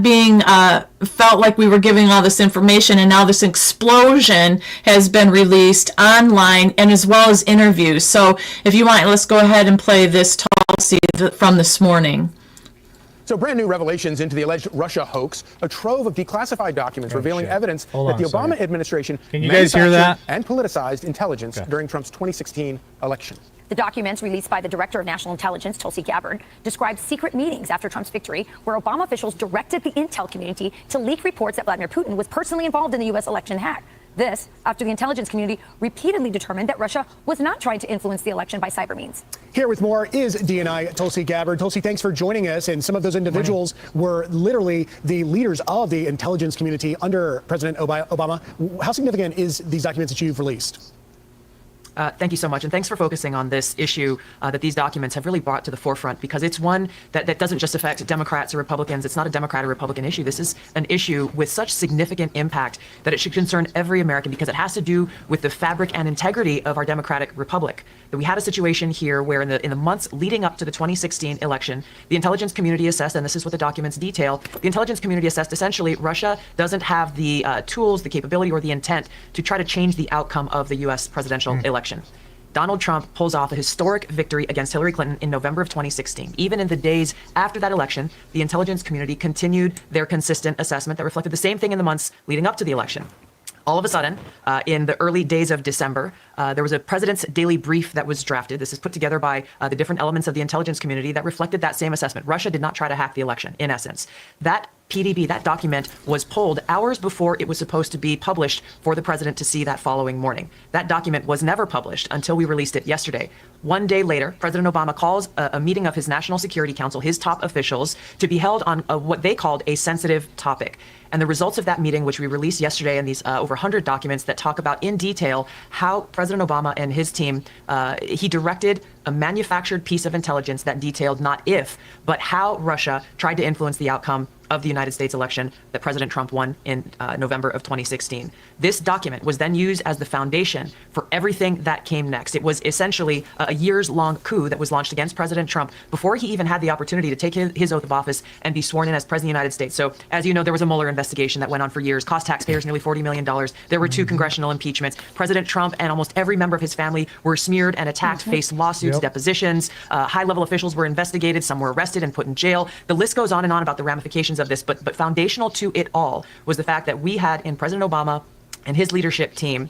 being felt like we were giving all this information, and now this explosion has been released online and as well as interviews. So if you want, let's go ahead and play this Tulsi from this morning. So brand new revelations into the alleged Russia hoax, a trove of declassified documents revealing evidence that the Obama administration Can you guys hear that? and politicized intelligence during Trump's 2016 election. The documents released by the Director of National Intelligence, Tulsi Gabbard, describe secret meetings after Trump's victory where Obama officials directed the intel community to leak reports that Vladimir Putin was personally involved in the U.S. election hack. This after the intelligence community repeatedly determined that Russia was not trying to influence the election by cyber means. Here with more is DNI Tulsi Gabbard. Tulsi, thanks for joining us. And some of those individuals were literally the leaders of the intelligence community under President Obama. How significant is these documents that you've released? Thank you so much, and thanks for focusing on this issue that these documents have really brought to the forefront, because it's one that doesn't just affect Democrats or Republicans. It's not a Democrat or Republican issue. This is an issue with such significant impact that it should concern every American, because it has to do with the fabric and integrity of our democratic republic. That we had a situation here where in the months leading up to the 2016 election, the intelligence community assessed, and this is what the documents detail, the intelligence community assessed essentially Russia doesn't have the tools, the capability, or the intent to try to change the outcome of the U.S. presidential election. Donald Trump pulls off a historic victory against Hillary Clinton in November of 2016. Even in the days after that election, the intelligence community continued their consistent assessment that reflected the same thing in the months leading up to the election. All of a sudden, in the early days of December, there was a president's daily brief that was drafted. This is put together by the different elements of the intelligence community that reflected that same assessment. Russia did not try to hack the election, in essence. That PDB, that document was pulled hours before it was supposed to be published for the president to see that following morning. That document was never published until we released it yesterday. One day later, President Obama calls a meeting of his National Security Council, his top officials, to be held on what they called a sensitive topic. And the results of that meeting, which we released yesterday, and these over 100 documents that talk about in detail how President Obama and his team, he directed a manufactured piece of intelligence that detailed not if, but how Russia tried to influence the outcome of the United States election that President Trump won in November of 2016. This document was then used as the foundation for everything that came next. It was essentially a years-long coup that was launched against President Trump before he even had the opportunity to take his oath of office and be sworn in as President of the United States. So, as you know, there was a Mueller investigation that went on for years, cost taxpayers nearly $40 million. There were 2 congressional impeachments. President Trump and almost every member of his family were smeared and attacked, faced lawsuits, depositions. High-level officials were investigated. Some were arrested and put in jail. The list goes on and on about the ramifications of this, but foundational to it all was the fact that we had in President Obama and his leadership team,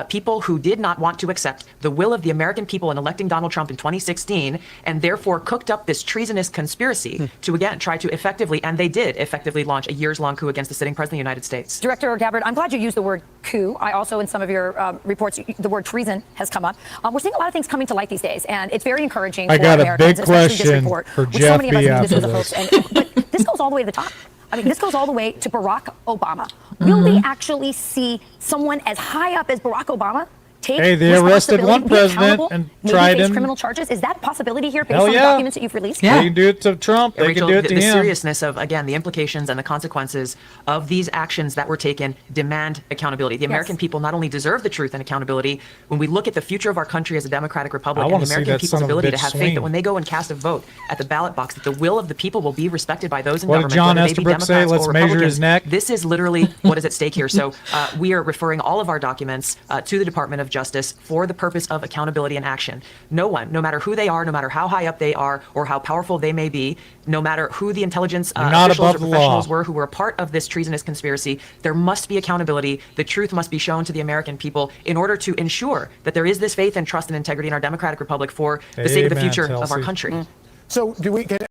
people who did not want to accept the will of the American people in electing Donald Trump in 2016, and therefore cooked up this treasonous conspiracy to, again, try to effectively, and they did effectively launch a years-long coup against the sitting president of the United States. Director Gabbard, I'm glad you used the word coup. I also, in some of your reports, the word treason has come up. We're seeing a lot of things coming to light these days, and it's very encouraging for Americans, especially this report, for with Jeff so many of us B. who do this after for the this. folks. But this goes all the way to the top. I mean, this goes all the way to Barack Obama. Will we actually see someone as high up as Barack Obama take they arrested one responsibility, be president accountable, and maybe tried face him. criminal charges? Is that a possibility here based Hell on the yeah. documents that you've released? They can do it to Trump. They Rachel, can do it to the him. seriousness of, again, the implications and the consequences of these actions that were taken demand accountability. The American people not only deserve the truth and accountability, when we look at the future of our country as a democratic republic and wanna the see American that people's son of a ability to bitch have swing. faith that when they go and cast a vote at the ballot box, that the will of the people will be respected by those in What did government, John whether they be Estabrook say? Democrats Let's or measure Republicans. his neck. This is literally what is at stake here. So we are referring all of our documents to the Department of Justice for the purpose of accountability and action. No one, no matter who they are, no matter how high up they are or how powerful they may be, no matter who the intelligence not officials or above the professionals law. were who were a part of this treasonous conspiracy, there must be accountability. The truth must be shown to the American people in order to ensure that there is this faith and trust and integrity in our democratic republic for the sake of the Amen, future of our Tulsi. country. So,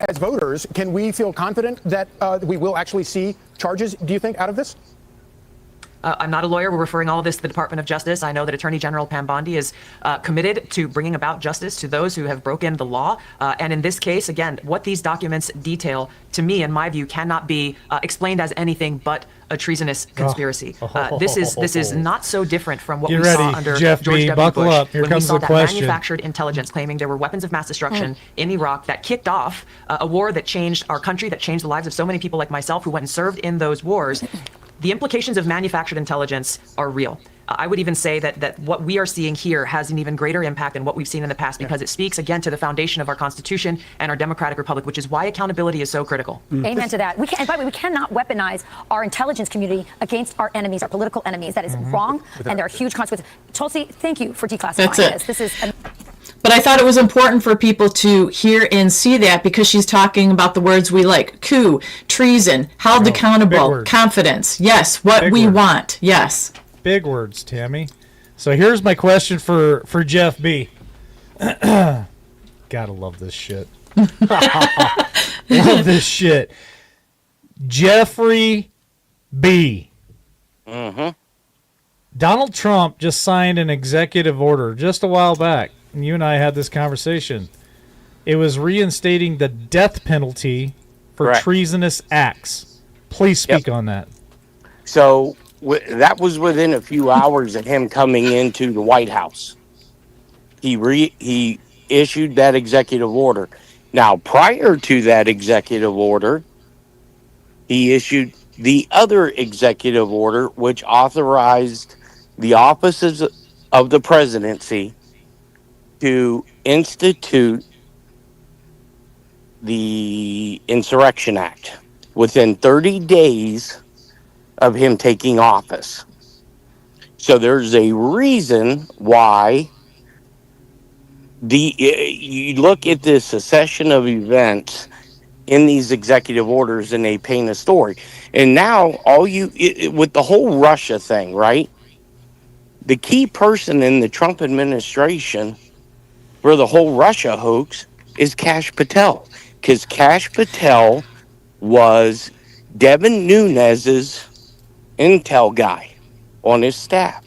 as voters, can we feel confident that we will actually see charges, do you think, out of this? I'm not a lawyer. We're referring all of this to the Department of Justice. I know that Attorney General Pam Bondi is committed to bringing about justice to those who have broken the law. And in this case, again, what these documents detail, to me, in my view, cannot be explained as anything but a treasonous conspiracy. This is not so different from what Get we ready, saw under Jeff George B. W. Buckle Bush up. Here when we comes saw the that question. manufactured intelligence claiming there were weapons of mass destruction in Iraq that kicked off a war that changed our country, that changed the lives of so many people like myself who went and served in those wars. The implications of manufactured intelligence are real. I would even say that what we are seeing here has an even greater impact than what we've seen in the past because it speaks, again, to the foundation of our Constitution and our democratic republic, which is why accountability is so critical. Amen to that. And by the way, we cannot weaponize our intelligence community against our enemies, our political enemies. That is wrong, and there are huge consequences. Tulsi, thank you for declassifying That's it. this. This is But I thought it was important for people to hear and see that because she's talking about the words we like: coup, treason, held big accountable, words. confidence. Yes, what Big we words. want. Yes. Big words, Tammy. So here's my question for Jeff B. Gotta love this shit. Love this shit. Jeffrey B. Donald Trump just signed an executive order just a while back, and you and I had this conversation. It was reinstating the death penalty for Correct. treasonous acts. Please speak on that. So that was within a few hours of him coming into the White House. He issued that executive order. Now, prior to that executive order, he issued the other executive order, which authorized the offices of the presidency to institute the Insurrection Act within 30 days of him taking office. So there's a reason why you look at this succession of events in these executive orders and they paint a story. And now with the whole Russia thing, right? The key person in the Trump administration for the whole Russia hoax is Kash Patel. Because Kash Patel was Devin Nunes's intel guy on his staff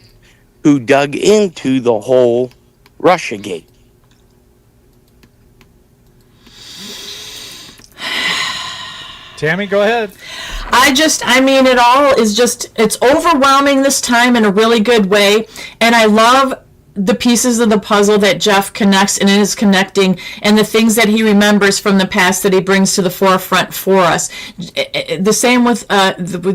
who dug into the whole Russiagate. Tammy, go ahead. It all is it's overwhelming this time in a really good way. And I love the pieces of the puzzle that Jeff connects and is connecting, and the things that he remembers from the past that he brings to the forefront for us. The same with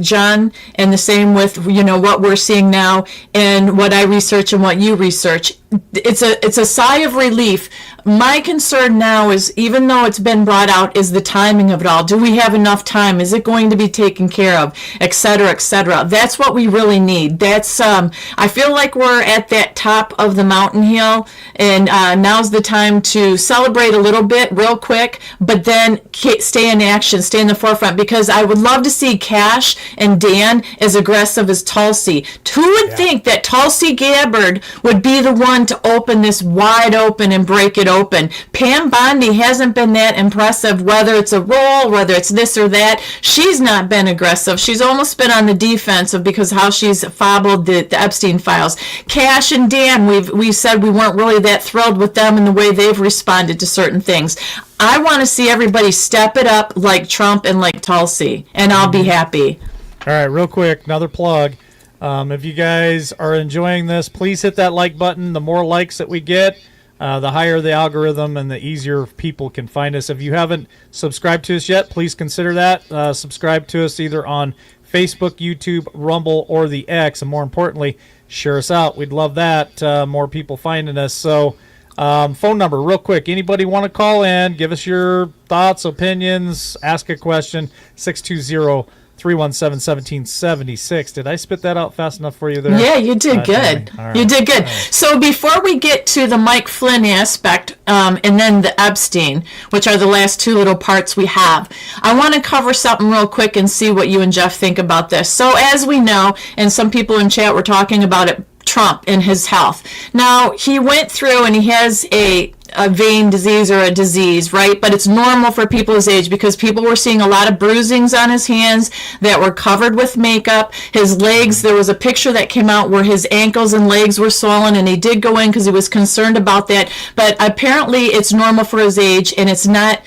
John, and the same with what we're seeing now, and what I research and what you research. It's a sigh of relief. My concern now is, even though it's been brought out, is the timing of it all. Do we have enough time? Is it going to be taken care of? Et cetera, et cetera. That's what we really need. That's I feel like we're at that top of the mountain hill, and now's the time to celebrate a little bit real quick, but then stay in action, stay in the forefront, because I would love to see Cash and Dan as aggressive as Tulsi. Who would think that Tulsi Gabbard would be the one to open this wide open and break it open? Pam Bondi hasn't been that impressive, whether it's a role, whether it's this or that. She's not been aggressive. She's almost been on the defensive because how she's fobbled the Epstein files. Cash and Dan, we said we weren't really that thrilled with them and the way they've responded to certain things. I want to see everybody step it up like Trump and like Tulsi, and I'll be happy. All right, real quick, another plug. If you guys are enjoying this, please hit that like button. The more likes that we get, the higher the algorithm and the easier people can find us. If you haven't subscribed to us yet, please consider that. Subscribe to us either on Facebook, YouTube, Rumble, or the X. And more importantly, share us out. We'd love that. More people finding us. So phone number, real quick. Anybody want to call in, give us your thoughts, opinions, ask a question, 620-317-1776. Did I spit that out fast enough for you there? Yeah, you did good. Right. You did good. Right. So before we get to the Mike Flynn aspect, and then the Epstein, which are the last two little parts we have, I want to cover something real quick and see what you and Jeff think about this. So as we know, and some people in chat were talking about it, Trump and his health. Now, he went through and he has a vein disease or a disease, right? But it's normal for people his age, because people were seeing a lot of bruisings on his hands that were covered with makeup. His legs, there was a picture that came out where his ankles and legs were swollen, and he did go in because he was concerned about that. But apparently it's normal for his age, and it's not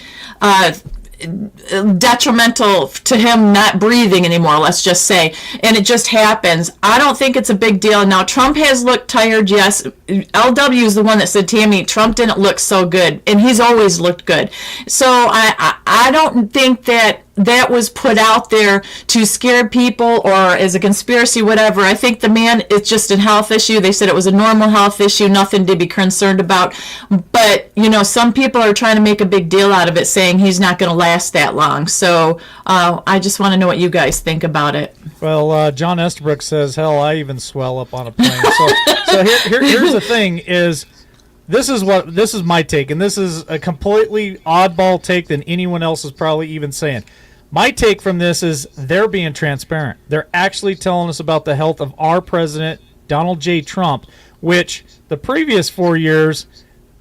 detrimental to him not breathing anymore, let's just say, and it just happens. I don't think it's a big deal. Now, Trump has looked tired, yes. LW is the one that said, Tammy, Trump didn't look so good, and he's always looked good. So I don't think that was put out there to scare people or as a conspiracy, whatever. I think the man, it's just a health issue. They said it was a normal health issue, nothing to be concerned about. But, some people are trying to make a big deal out of it, saying he's not going to last that long. So I just want to know what you guys think about it. Well, John Estabrook says, hell, I even swell up on a plane. So here's the thing is, this is my take, and this is a completely oddball take than anyone else is probably even saying. My take from this is they're being transparent. They're actually telling us about the health of our president, Donald J. Trump, which the previous 4 years,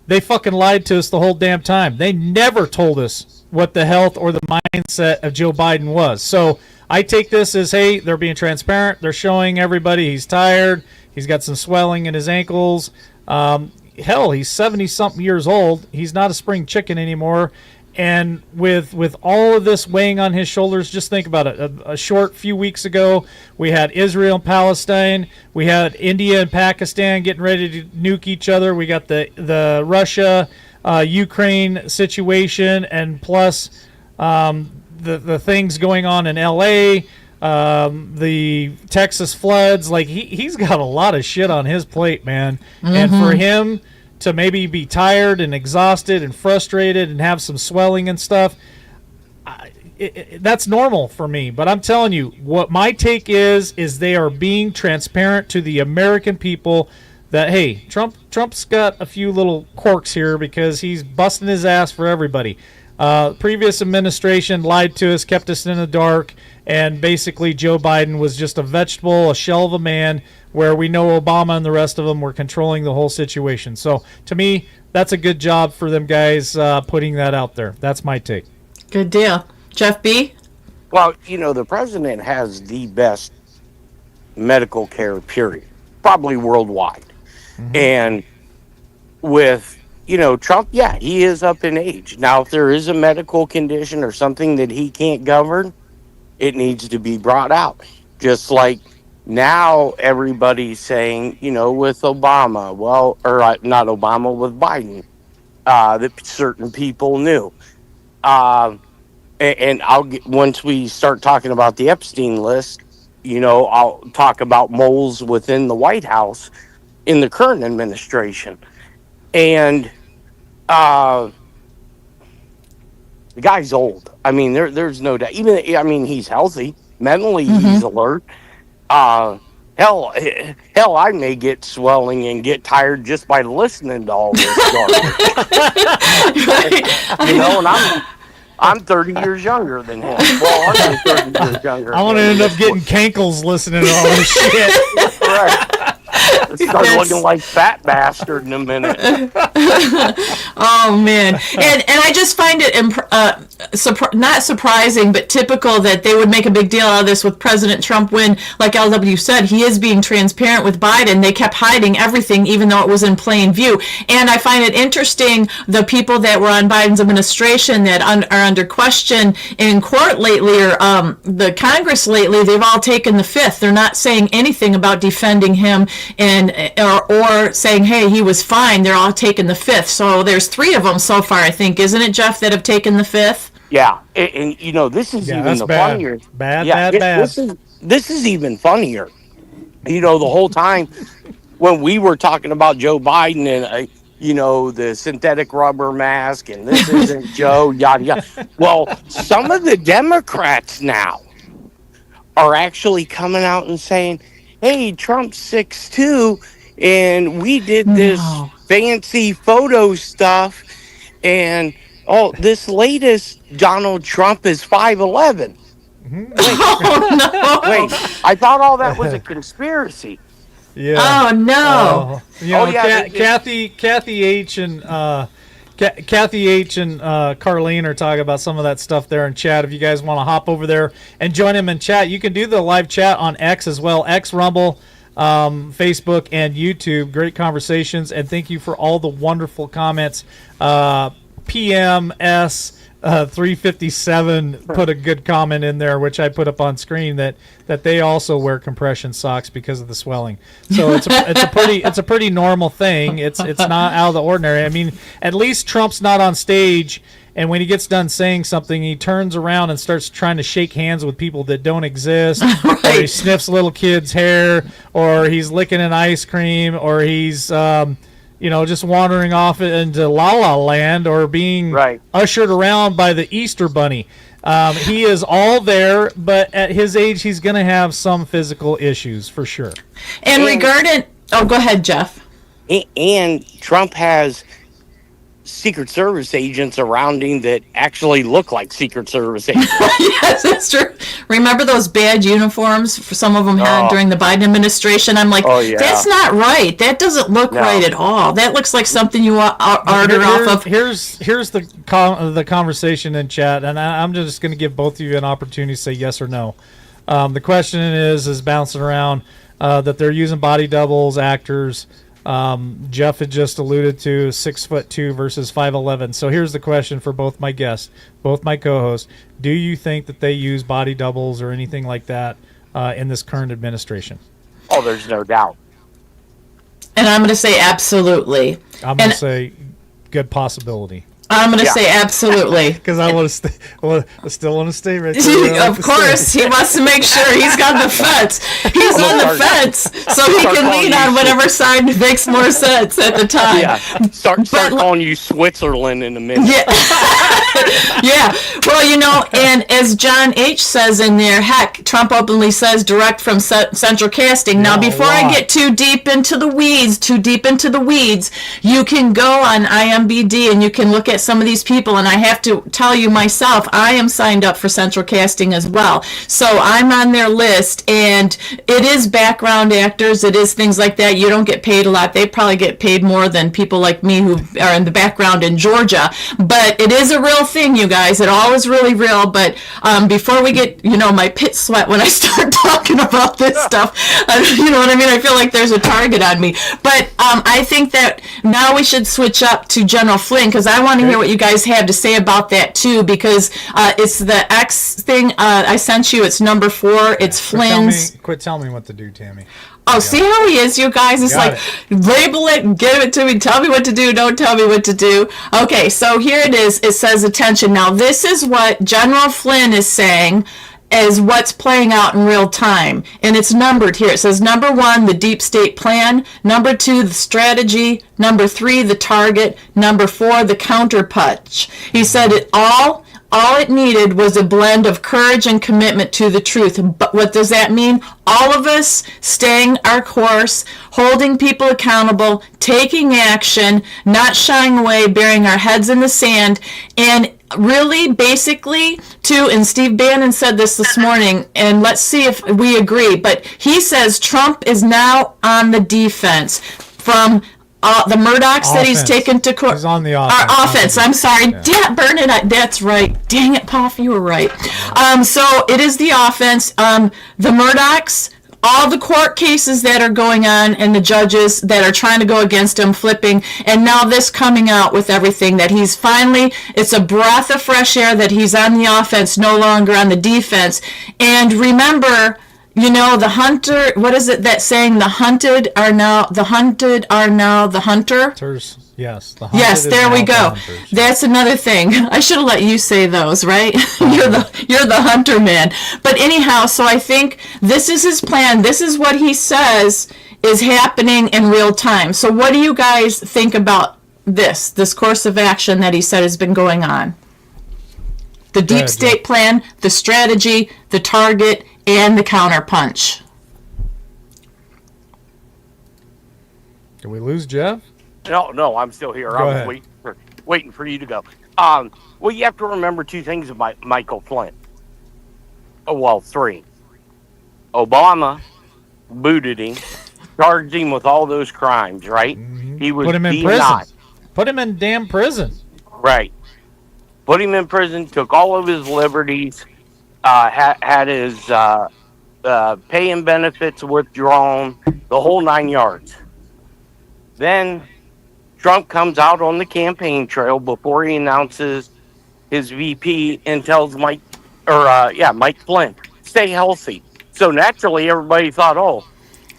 they fucking lied to us the whole damn time. They never told us what the health or the mindset of Joe Biden was. So I take this as, hey, they're being transparent. They're showing everybody he's tired. He's got some swelling in his ankles. Hell, he's 70-something years old. He's not a spring chicken anymore. And with all of this weighing on his shoulders, just think about it. A short few weeks ago, we had Israel and Palestine. We had India and Pakistan getting ready to nuke each other. We got the Russia, Ukraine situation, and plus the things going on in L.A., the Texas floods. Like, he's got a lot of shit on his plate, man. Mm-hmm. And for him to maybe be tired and exhausted and frustrated and have some swelling and stuff, that's normal for me. But I'm telling you, what my take is they are being transparent to the American people that, hey, Trump's got a few little quirks here because he's busting his ass for everybody. Previous administration lied to us, kept us in the dark, and basically Joe Biden was just a vegetable, a shell of a man, where we know Obama and the rest of them were controlling the whole situation. So to me, that's a good job for them guys putting that out there. That's my take. Good deal. Jeff B? Well, the president has the best medical care, period, probably worldwide. And with, Trump, yeah, he is up in age. Now, if there is a medical condition or something that he can't govern, it needs to be brought out. Just like now everybody's saying, with Obama, or not Obama, with Biden, that certain people knew. And once we start talking about the Epstein list, I'll talk about moles within the White House in the current administration. And the guy's old. I mean, there's no doubt. He's healthy. Mentally, he's alert. Hell, I may get swelling and get tired just by listening to all this garbage. And I'm 30 years younger than him. Well, I'm 30 years younger. I want to end up getting cankles listening to all this shit. Correct. Start looking like fat bastard in a minute. Oh man, and I just find it not surprising, but typical that they would make a big deal out of this with President Trump when, like LW said, he is being transparent with Biden. They kept hiding everything, even though it was in plain view. And I find it interesting the people that were on Biden's administration that are under question in court lately, or the Congress lately, they've all taken the fifth. They're not saying anything about defending him or saying, hey, he was fine. They're all taking the fifth. So there's 3 of them so far, I think, isn't it, Jeff, that have taken the fifth? Yeah, and this is even the funnier. Bad. This is even funnier. The whole time when we were talking about Joe Biden and the synthetic rubber mask and this isn't Joe, yada yada. Well, some of the Democrats now are actually coming out and saying, hey, Trump's 6'2", and we did this fancy photo stuff, and this latest Donald Trump is 5'11". Wait, I thought all that was a conspiracy. Yeah. Oh no. Kathy H and Carlene are talking about some of that stuff there in chat. If you guys want to hop over there and join them in chat, you can do the live chat on X as well. X, Rumble, Facebook, and YouTube. Great conversations, and thank you for all the wonderful comments. PMS 357 put a good comment in there, which I put up on screen, that they also wear compression socks because of the swelling. So it's a pretty normal thing. It's not out of the ordinary. I mean, at least Trump's not on stage, and when he gets done saying something, he turns around and starts trying to shake hands with people that don't exist, right. Or he sniffs little kids' hair, or he's licking an ice cream, or he's just wandering off into La La Land, or being ushered around by the Easter Bunny. He is all there, but at his age, he's going to have some physical issues for sure. And regarding, go ahead, Jeff. And Trump has Secret Service agents around him that actually look like Secret Service agents. Yes, that's true. Remember those bad uniforms some of them had during the Biden administration? I'm like, that's not right. That doesn't look right at all. That looks like something you order off of. Here's the conversation in chat, and I'm just going to give both of you an opportunity to say yes or no. The question is bouncing around that they're using body doubles, actors. Jeff had just alluded to 6'2" versus 5'11". So here's the question for both my guests, both my co-hosts. Do you think that they use body doubles or anything like that in this current administration? Oh, there's no doubt. And I'm going to say absolutely. I'm going to say good possibility. I'm going to say absolutely. Because I still want to stay right there. Of course, he wants to make sure he's got the fence. He's on the fence, so he can lean on whatever side makes more sense at the time. Yeah, start calling you Switzerland in a minute. Yeah. Yeah. Well, and as John H. says in there, heck, Trump openly says direct from central casting. Now, before I get too deep into the weeds, you can go on IMBD and you can look at at some of these people, and I have to tell you myself, I am signed up for Central Casting as well. So I'm on their list, and it is background actors. It is things like that. You don't get paid a lot. They probably get paid more than people like me who are in the background in Georgia. But it is a real thing, you guys. It all is really real. But before we get, my pit sweat when I start talking about this stuff, you know what I mean? I feel like there's a target on me. But I think that now we should switch up to General Flynn, because I want to hear what you guys have to say about that too, because it's the X thing I sent you. It's number 4. It's Flynn's. Quit telling me what to do, Tammy. Oh, see how he is, you guys? It's like, label it, give it to me, tell me what to do, don't tell me what to do. Okay, so here it is. It says, attention. Now, this is what General Flynn is saying is what's playing out in real time. And it's numbered here. It says, number 1, the deep state plan. Number 2, the strategy. Number 3, the target. Number 4, the counterpunch. He said it all it needed was a blend of courage and commitment to the truth. But what does that mean? All of us staying our course, holding people accountable, taking action, not shying away, burying our heads in the sand, and really basically too, and Steve Bannon said this morning, and let's see if we agree, but he says Trump is now on the defense from the Murdochs that he's taken to court. He's on the offense. Offense. I'm sorry. Yeah. Bernadette, that's right. Dang it, Poff, you were right. So it is the offense. The Murdochs, all the court cases that are going on, and the judges that are trying to go against him flipping, and now this coming out with everything that he's finally, it's a breath of fresh air that he's on the offense, no longer on the defense. And remember, the hunter, what is it that saying? The hunted are now the hunter? Yes. Yes, there we go. That's another thing. I should have let you say those, right? You're the hunter man. But anyhow, so I think this is his plan. This is what he says is happening in real time. So what do you guys think about this course of action that he said has been going on? The deep state plan, the strategy, the target, and the counterpunch. Did we lose Jeff? No, I'm still here. Go I ahead. was waiting for you to go. Well, you have to remember 2 things about Michael Flynn. Oh, well, 3. Obama booted him, charged him with all those crimes, right? Mm-hmm. He was Put him in denied. prison. Put him in damn prison. Right. Put him in prison, took all of his liberties, had his pay and benefits withdrawn, the whole 9 yards. Then Trump comes out on the campaign trail before he announces his VP and tells Mike Flynn, stay healthy. So naturally, everybody thought,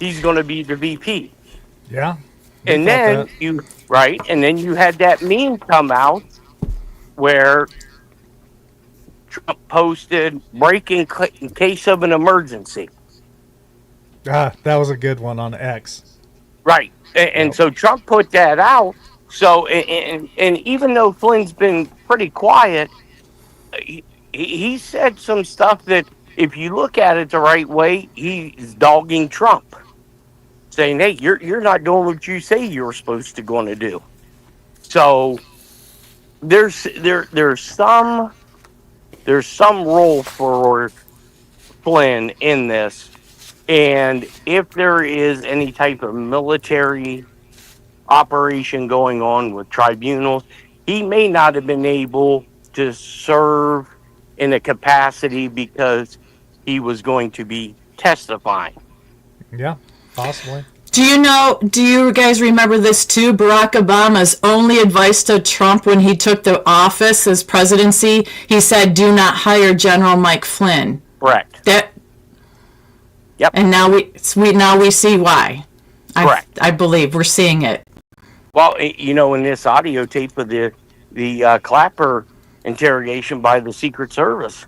he's going to be the VP. Yeah. And then you had that meme come out where Trump posted breaking in case of an emergency. That was a good one on X. Right. And so Trump put that out. So, and even though Flynn's been pretty quiet, he said some stuff that, if you look at it the right way, he's dogging Trump, saying, "Hey, you're not doing what you say you're supposed to going to do." So there's some role for Flynn in this, and if there is any type of military operation going on with tribunals, he may not have been able to serve in a capacity because he was going to be testifying. Yeah, possibly. Do you guys remember this too? Barack Obama's only advice to Trump when he took the office as presidency, he said, do not hire General Mike Flynn. Correct. Yep. And now we see why. Correct. I believe we're seeing it. Well, in this audio tape of the Clapper interrogation by the Secret Service,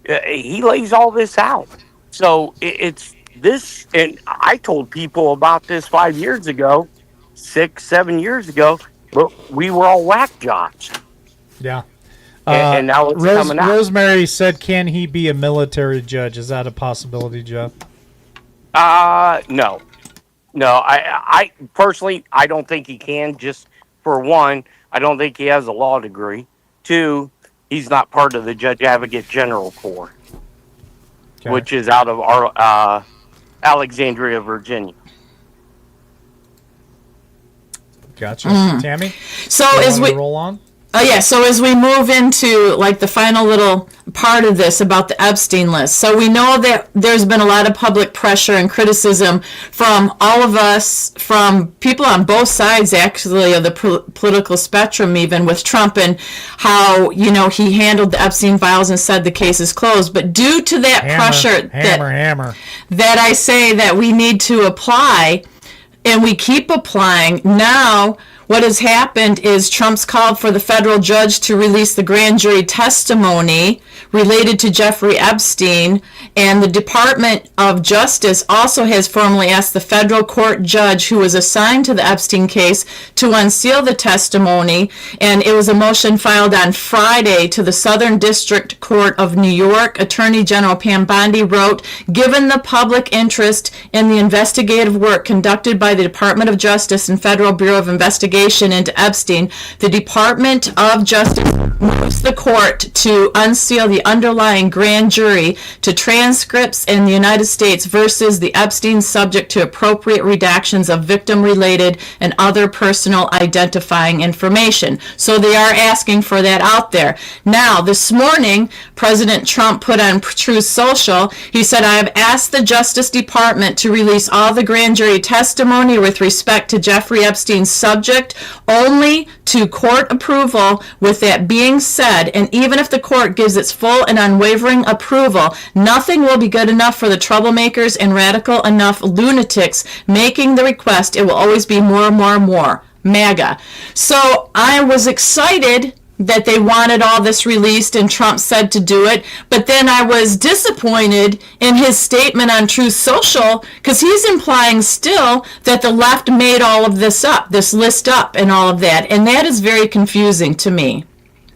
he lays all this out. So it's this, and I told people about this 5 years ago, 6-7 years ago, but we were all whack jobs. Yeah. And now it's coming out. Rosemary said, can he be a military judge? Is that a possibility, Jeff? No. I personally, I don't think he can, just for one, I don't think he has a law degree. Two, he's not part of the Judge Advocate General Corps, which is out of our, Alexandria, Virginia. Gotcha. Tammy? So you as wanted we to roll on? so as we move into like the final little part of this about the Epstein list, so we know that there's been a lot of public pressure and criticism from all of us, from people on both sides actually of the political spectrum, even with Trump and how, you know, he handled the Epstein files and said the case is closed. But due to that pressure that I say that we need to apply, and we keep applying, now what has happened is Trump's called for the federal judge to release the grand jury testimony related to Jeffrey Epstein, and the Department of Justice also has formally asked the federal court judge who was assigned to the Epstein case to unseal the testimony, and it was a motion filed on Friday to the Southern District Court of New York. Attorney General Pam Bondi wrote, given the public interest in the investigative work conducted by the Department of Justice and Federal Bureau of Investigation into Epstein, the Department of Justice moves the court to unseal the underlying grand jury to transcripts in the United States versus the Epstein subject to appropriate redactions of victim-related and other personal identifying information. So they are asking for that out there. Now, this morning, President Trump put on Truth Social, he said, I have asked the Justice Department to release all the grand jury testimony with respect to Jeffrey Epstein's subject only to court approval. With that being said, and even if the court gives its full and unwavering approval, nothing will be good enough for the troublemakers and radical enough lunatics making the request. It will always be more, more, more. MAGA. So I was excited that they wanted all this released and Trump said to do it, but then I was disappointed in his statement on Truth Social because he's implying still that the left made all of this up, this list up and all of that, and that is very confusing to me.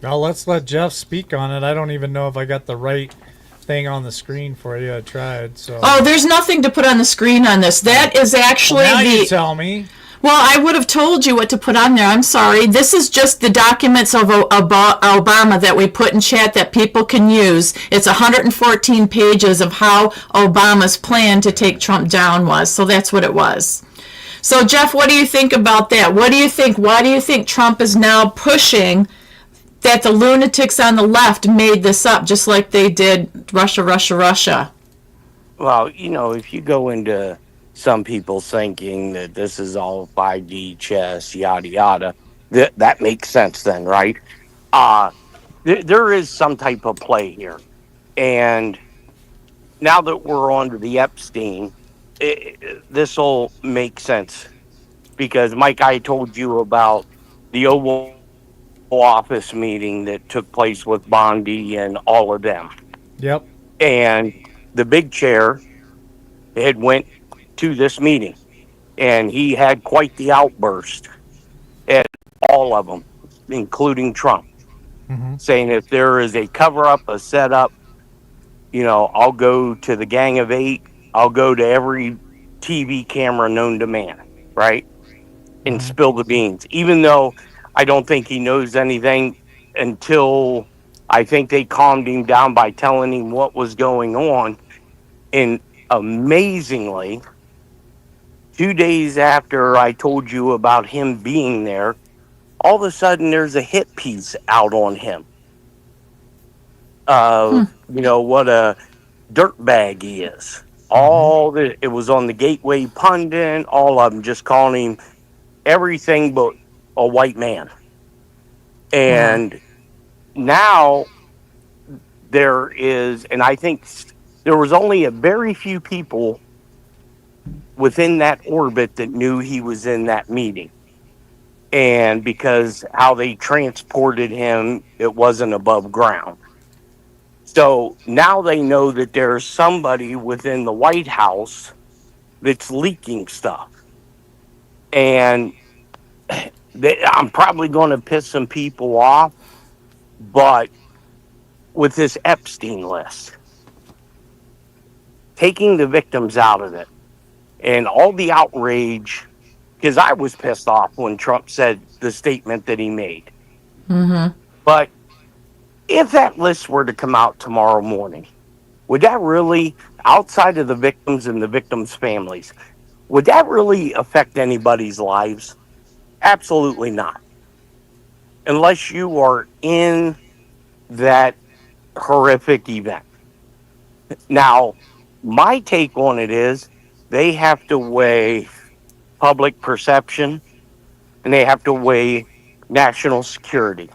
Well, let's let Jeff speak on it. I don't even know if I got the right thing on the screen for you. I tried. So. Oh, there's nothing to put on the screen on this. That is actually now you tell me. Well, I would have told you what to put on there. I'm sorry. This is just the documents of Obama that we put in chat that people can use. It's 114 pages of how Obama's plan to take Trump down was. So that's what it was. So, Jeff, what do you think about that? What do you think? Why do you think Trump is now pushing that the lunatics on the left made this up, just like they did Russia, Russia, Russia? Well, you know, if you go into some people thinking that this is all 5D chess, yada, yada, that makes sense then, right? There is some type of play here. And now that we're on to the Epstein, this will make sense. Because, Mike, I told you about the Oval Office meeting that took place with Bondi and all of them. Yep. And the big chair had went to this meeting, and he had quite the outburst at all of them, including Trump, saying if there is a cover-up, a setup, you know, I'll go to the Gang of Eight, I'll go to every TV camera known to man, right, and spill the beans, even though I don't think he knows anything until I think they calmed him down by telling him what was going on. And amazingly, 2 days after I told you about him being there, all of a sudden there's a hit piece out on him. You know, what a dirtbag he is. It was on the Gateway Pundit, all of them just calling him everything but a white man. And now there is, and I think there was only a very few people within that orbit that knew he was in that meeting. And because how they transported him, it wasn't above ground. So now they know that there's somebody within the White House that's leaking stuff. And I'm probably going to piss some people off, but with this Epstein list, taking the victims out of it, and all the outrage because I was pissed off when Trump said the statement that he made. Mm-hmm. But if that list were to come out tomorrow morning, would that really, outside of the victims and the victims' families, would that really affect anybody's lives? Absolutely not. Unless you are in that horrific event. Now, my take on it is they have to weigh public perception and they have to weigh national security.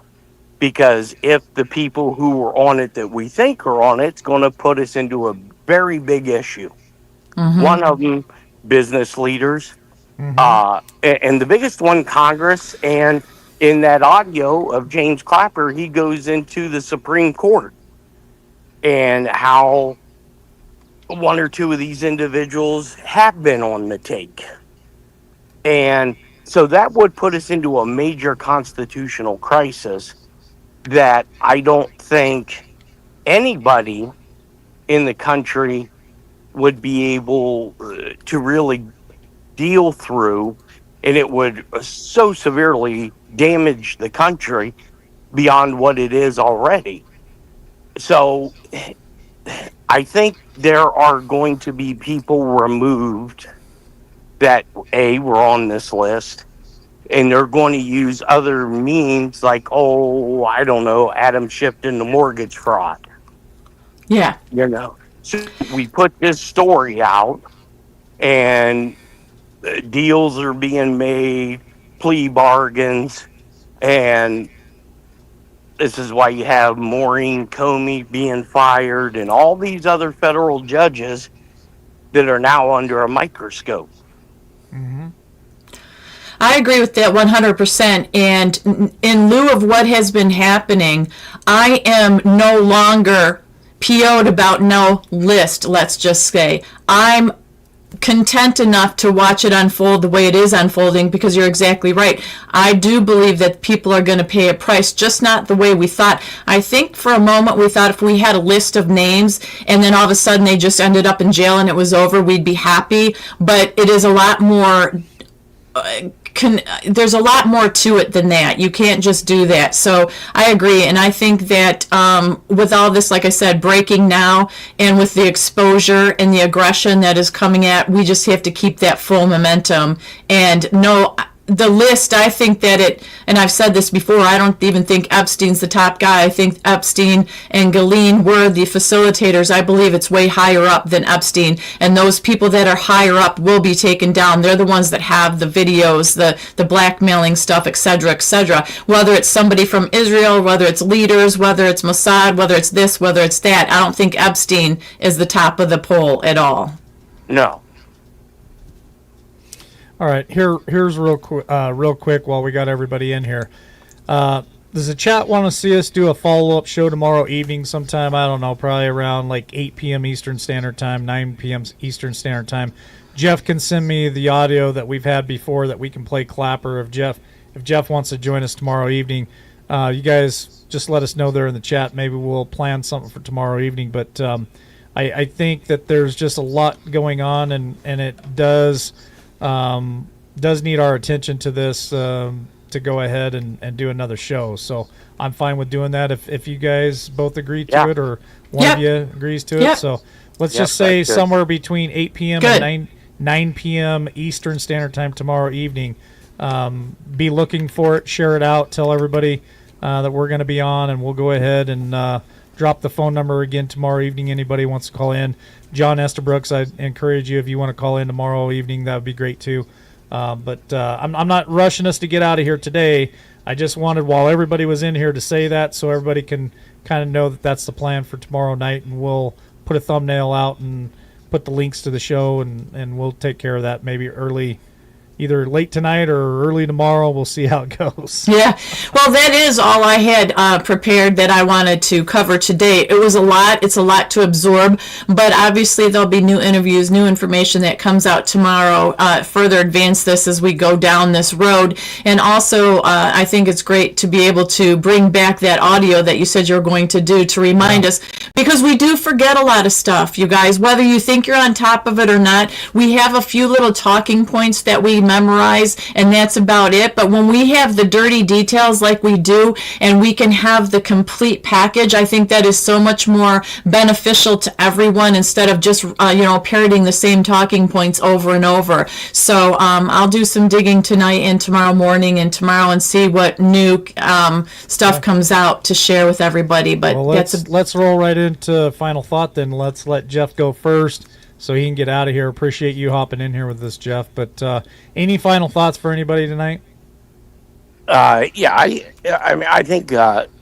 Because if the people who are on it that we think are on it's going to put us into a very big issue. Mm-hmm. One of them, business leaders, and the biggest one, Congress. And in that audio of James Clapper, he goes into the Supreme Court and how one or two of these individuals have been on the take. And so that would put us into a major constitutional crisis that I don't think anybody in the country would be able to really deal through, and it would so severely damage the country beyond what it is already. So I think there are going to be people removed that were on this list, and they're going to use other means like, I don't know, Adam Schiff in the mortgage fraud. Yeah. So we put this story out, and deals are being made, plea bargains, and this is why you have Maureen Comey being fired and all these other federal judges that are now under a microscope. Mm-hmm. I agree with that 100%. And in lieu of what has been happening, I am no longer PO'd about no list, let's just say. I'm content enough to watch it unfold the way it is unfolding, because you're exactly right. I do believe that people are going to pay a price, just not the way we thought. I think for a moment we thought if we had a list of names and then all of a sudden they just ended up in jail and it was over, we'd be happy. But it is a lot more... there's a lot more to it than that. You can't just do that. So I agree, and I think that with all this, like I said, breaking now, and with the exposure and the aggression that is coming at, we just have to keep that full momentum. And no, the list, I think that it, and I've said this before, I don't even think Epstein's the top guy. I think Epstein and Ghislaine were the facilitators. I believe it's way higher up than Epstein, and those people that are higher up will be taken down. They're the ones that have the videos, the blackmailing stuff, etc., etc. Whether it's somebody from Israel, whether it's leaders, whether it's Mossad, whether it's this, whether it's that, I don't think Epstein is the top of the poll at all. No. All right, here's real quick while we got everybody in here. Does the chat want to see us do a follow-up show tomorrow evening sometime? I don't know, probably around like 8 p.m. Eastern Standard Time, 9 p.m. Eastern Standard Time. Jeff can send me the audio that we've had before that we can play Clapper. If Jeff wants to join us tomorrow evening, you guys just let us know there in the chat. Maybe we'll plan something for tomorrow evening. But I think that there's just a lot going on, and it does need our attention to this to go ahead and do another show. So I'm fine with doing that if you guys both agree to it, or one of you agrees to it. So let's just say somewhere between 8 p.m. and 9 p.m. Eastern Standard Time tomorrow evening. Be looking for it, share it out, tell everybody that we're going to be on, and we'll go ahead and drop the phone number again tomorrow evening. Anybody wants to call in. John Estabrooks, I encourage you, if you want to call in tomorrow evening, that would be great too. But I'm not rushing us to get out of here today. I just wanted, while everybody was in here, to say that so everybody can kind of know that that's the plan for tomorrow night, and we'll put a thumbnail out and put the links to the show, and we'll take care of that maybe either late tonight or early tomorrow. We'll see how it goes. Yeah. Well, that is all I had prepared that I wanted to cover today. It was a lot. It's a lot to absorb, but obviously there'll be new interviews, new information that comes out tomorrow, further advance this as we go down this road. And also, I think it's great to be able to bring back that audio that you said you were going to do to remind us, because we do forget a lot of stuff, you guys, whether you think you're on top of it or not. We have a few little talking points that we memorize, and that's about it. But when we have the dirty details like we do, and we can have the complete package, I think that is so much more beneficial to everyone instead of just, parroting the same talking points over and over. So I'll do some digging tonight and tomorrow morning and tomorrow and see what new stuff comes out to share with everybody. But well, let's roll right into final thought then. Let's let Jeff go first so he can get out of here. Appreciate you hopping in here with us, Jeff. But any final thoughts for anybody tonight? I mean, I think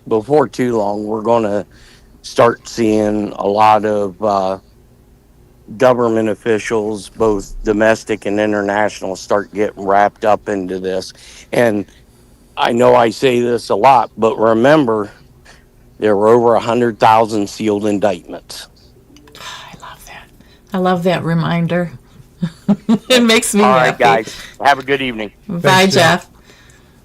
before too long we're going to start seeing a lot of government officials, both domestic and international, start getting wrapped up into this. And I know I say this a lot, but remember, there were over 100,000 sealed indictments. I love that reminder. It makes me All right, happy. guys. Have a good evening. Bye, Thanks, Jeff.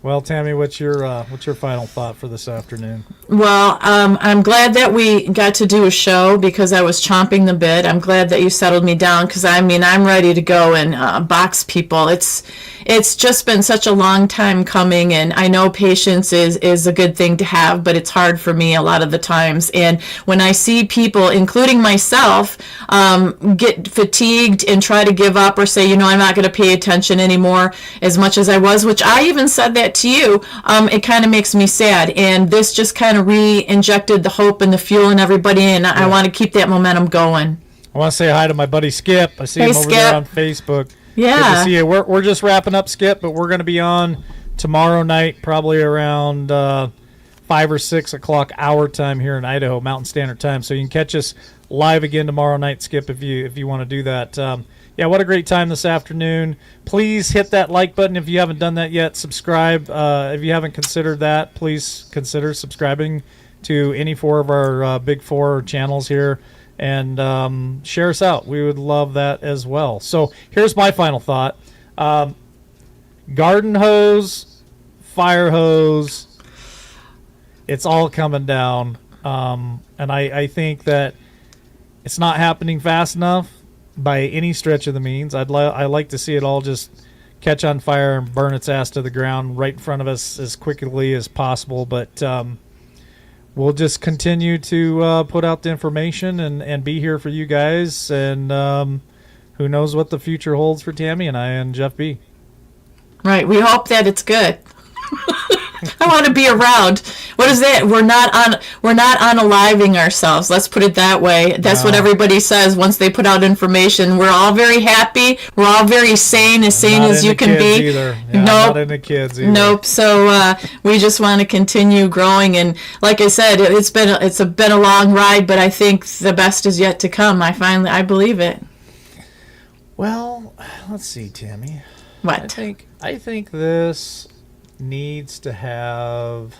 Well, Tammy, what's your final thought for this afternoon? Well, I'm glad that we got to do a show because I was chomping the bit. I'm glad that you settled me down because, I'm ready to go and box people. It's just been such a long time coming, and I know patience is a good thing to have, but it's hard for me a lot of the times. And when I see people, including myself, get fatigued and try to give up or say, I'm not going to pay attention anymore as much as I was, which I even said that to you, it kind of makes me sad. And this just kind of re-injected the hope and the fuel in everybody, and I want to keep that momentum going. I want to say hi to my buddy Skip. I see him over there on Facebook. Yeah. Good to see you. We're just wrapping up, Skip, but we're going to be on tomorrow night, probably around 5 or 6 o'clock our time here in Idaho, Mountain Standard Time. So you can catch us live again tomorrow night, Skip, if you want to do that. What a great time this afternoon. Please hit that like button if you haven't done that yet. Subscribe. If you haven't considered that, please consider subscribing to any 4 of our big 4 channels here. And share us out. We would love that as well. So here's my final thought. Garden hose, fire hose, it's all coming down. And I think that it's not happening fast enough by any stretch of the means. I like to see it all just catch on fire and burn its ass to the ground right in front of us as quickly as possible. But we'll just continue to put out the information and be here for you guys. And who knows what the future holds for Tammy and I and Jeff B. Right. We hope that it's good. I want to be around. What is that? We're not unaliving ourselves. Let's put it that way. That's what everybody says once they put out information. We're all very happy. We're all very sane as you can be. Either. Yeah, nope. Not into kids either. Nope. So we just want to continue growing, and like I said, it's been a long ride, but I think the best is yet to come. I believe it. Well, let's see, Tammy. What? I think this needs to have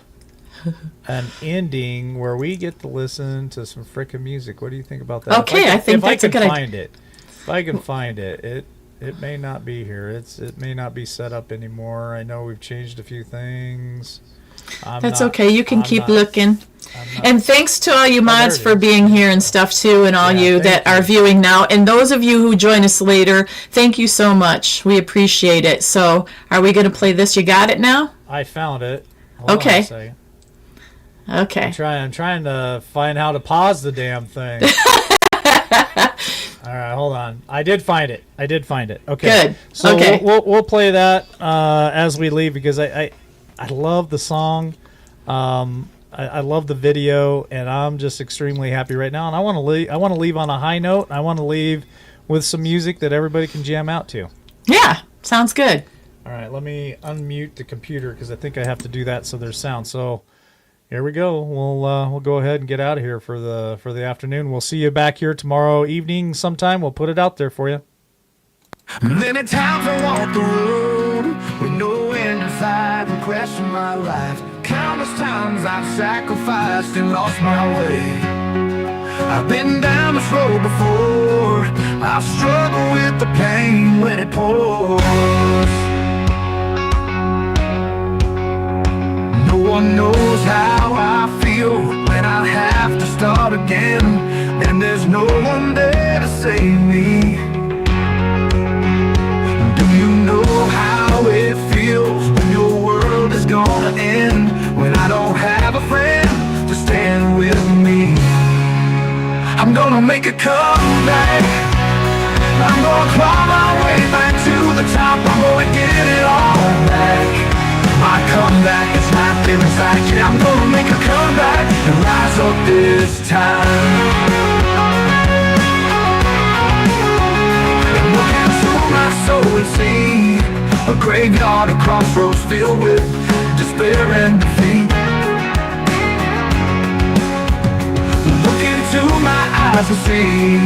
an ending where we get to listen to some frickin' music. What do you think about that? Okay, I think that's a good idea. If I can find it, it may not be here. It may not be set up anymore. I know we've changed a few things. That's okay. You can keep looking. And thanks to all you mods for being here and stuff too, and all you that are viewing now. And those of you who join us later, thank you so much. We appreciate it. So are we going to play this? You got it now? I found it. Hold on a second. Okay. I'm trying to find how to pause the damn thing. All right, hold on. I did find it. Okay. Good. So okay. we'll play that as we leave because I love the song. I love the video, and I'm just extremely happy right now. And I want to leave on a high note. I want to leave with some music that everybody can jam out to. Yeah, sounds good. All right, let me unmute the computer because I think I have to do that so there's sound. So here we go. We'll go ahead and get out of here for the afternoon. We'll see you back here tomorrow evening sometime. We'll put it out there for you. Many times I walk the road with no end in sight and question my life. Countless times I've sacrificed and lost my way. I've been down this road before. I've struggled with the pain when it pours. No one knows how I feel when I have to start again, and there's no one there to save me. Do you know how it feels when your world is gonna end? When I don't have a friend to stand with me. I'm gonna make a comeback. I'm gonna claw my way back to the top. I'm gonna get it all back. My comeback is right there inside. Yeah, I'm gonna make a comeback and rise up this time. And look into my soul and see a graveyard, a crossroads filled with despair and defeat. Look into my eyes and see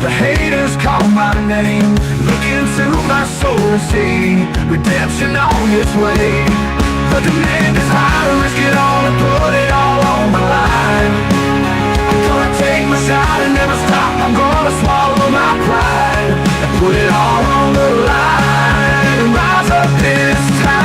the haters call my name. Look into my soul and see redemption on its way. The demand is high to risk it all and put it all on the line. I'm gonna take my shot and never stop. I'm gonna swallow my pride and put it all on the line and rise up this time.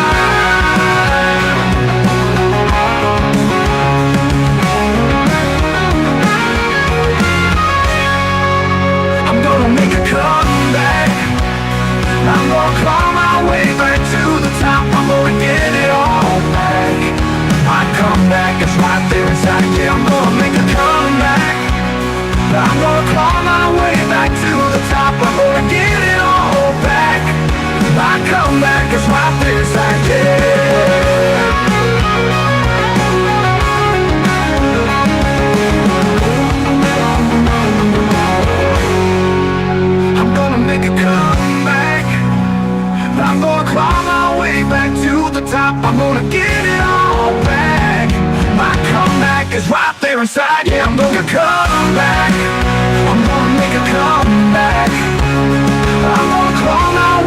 I'm gonna make a comeback. I'm gonna claw my way back to the top. I'm gonna get it all back. My comeback is right there inside. Yeah, I'm gonna make a comeback. I'm gonna claw my way back to the top. I'm gonna get it all back. My comeback is right there inside. Yeah. I'm gonna make a comeback. I'm gonna claw my way back to the top. I'm gonna get it all back. My comeback is right there inside. Yeah, I'm gonna come back. I'm gonna make a comeback. I'm gonna claw my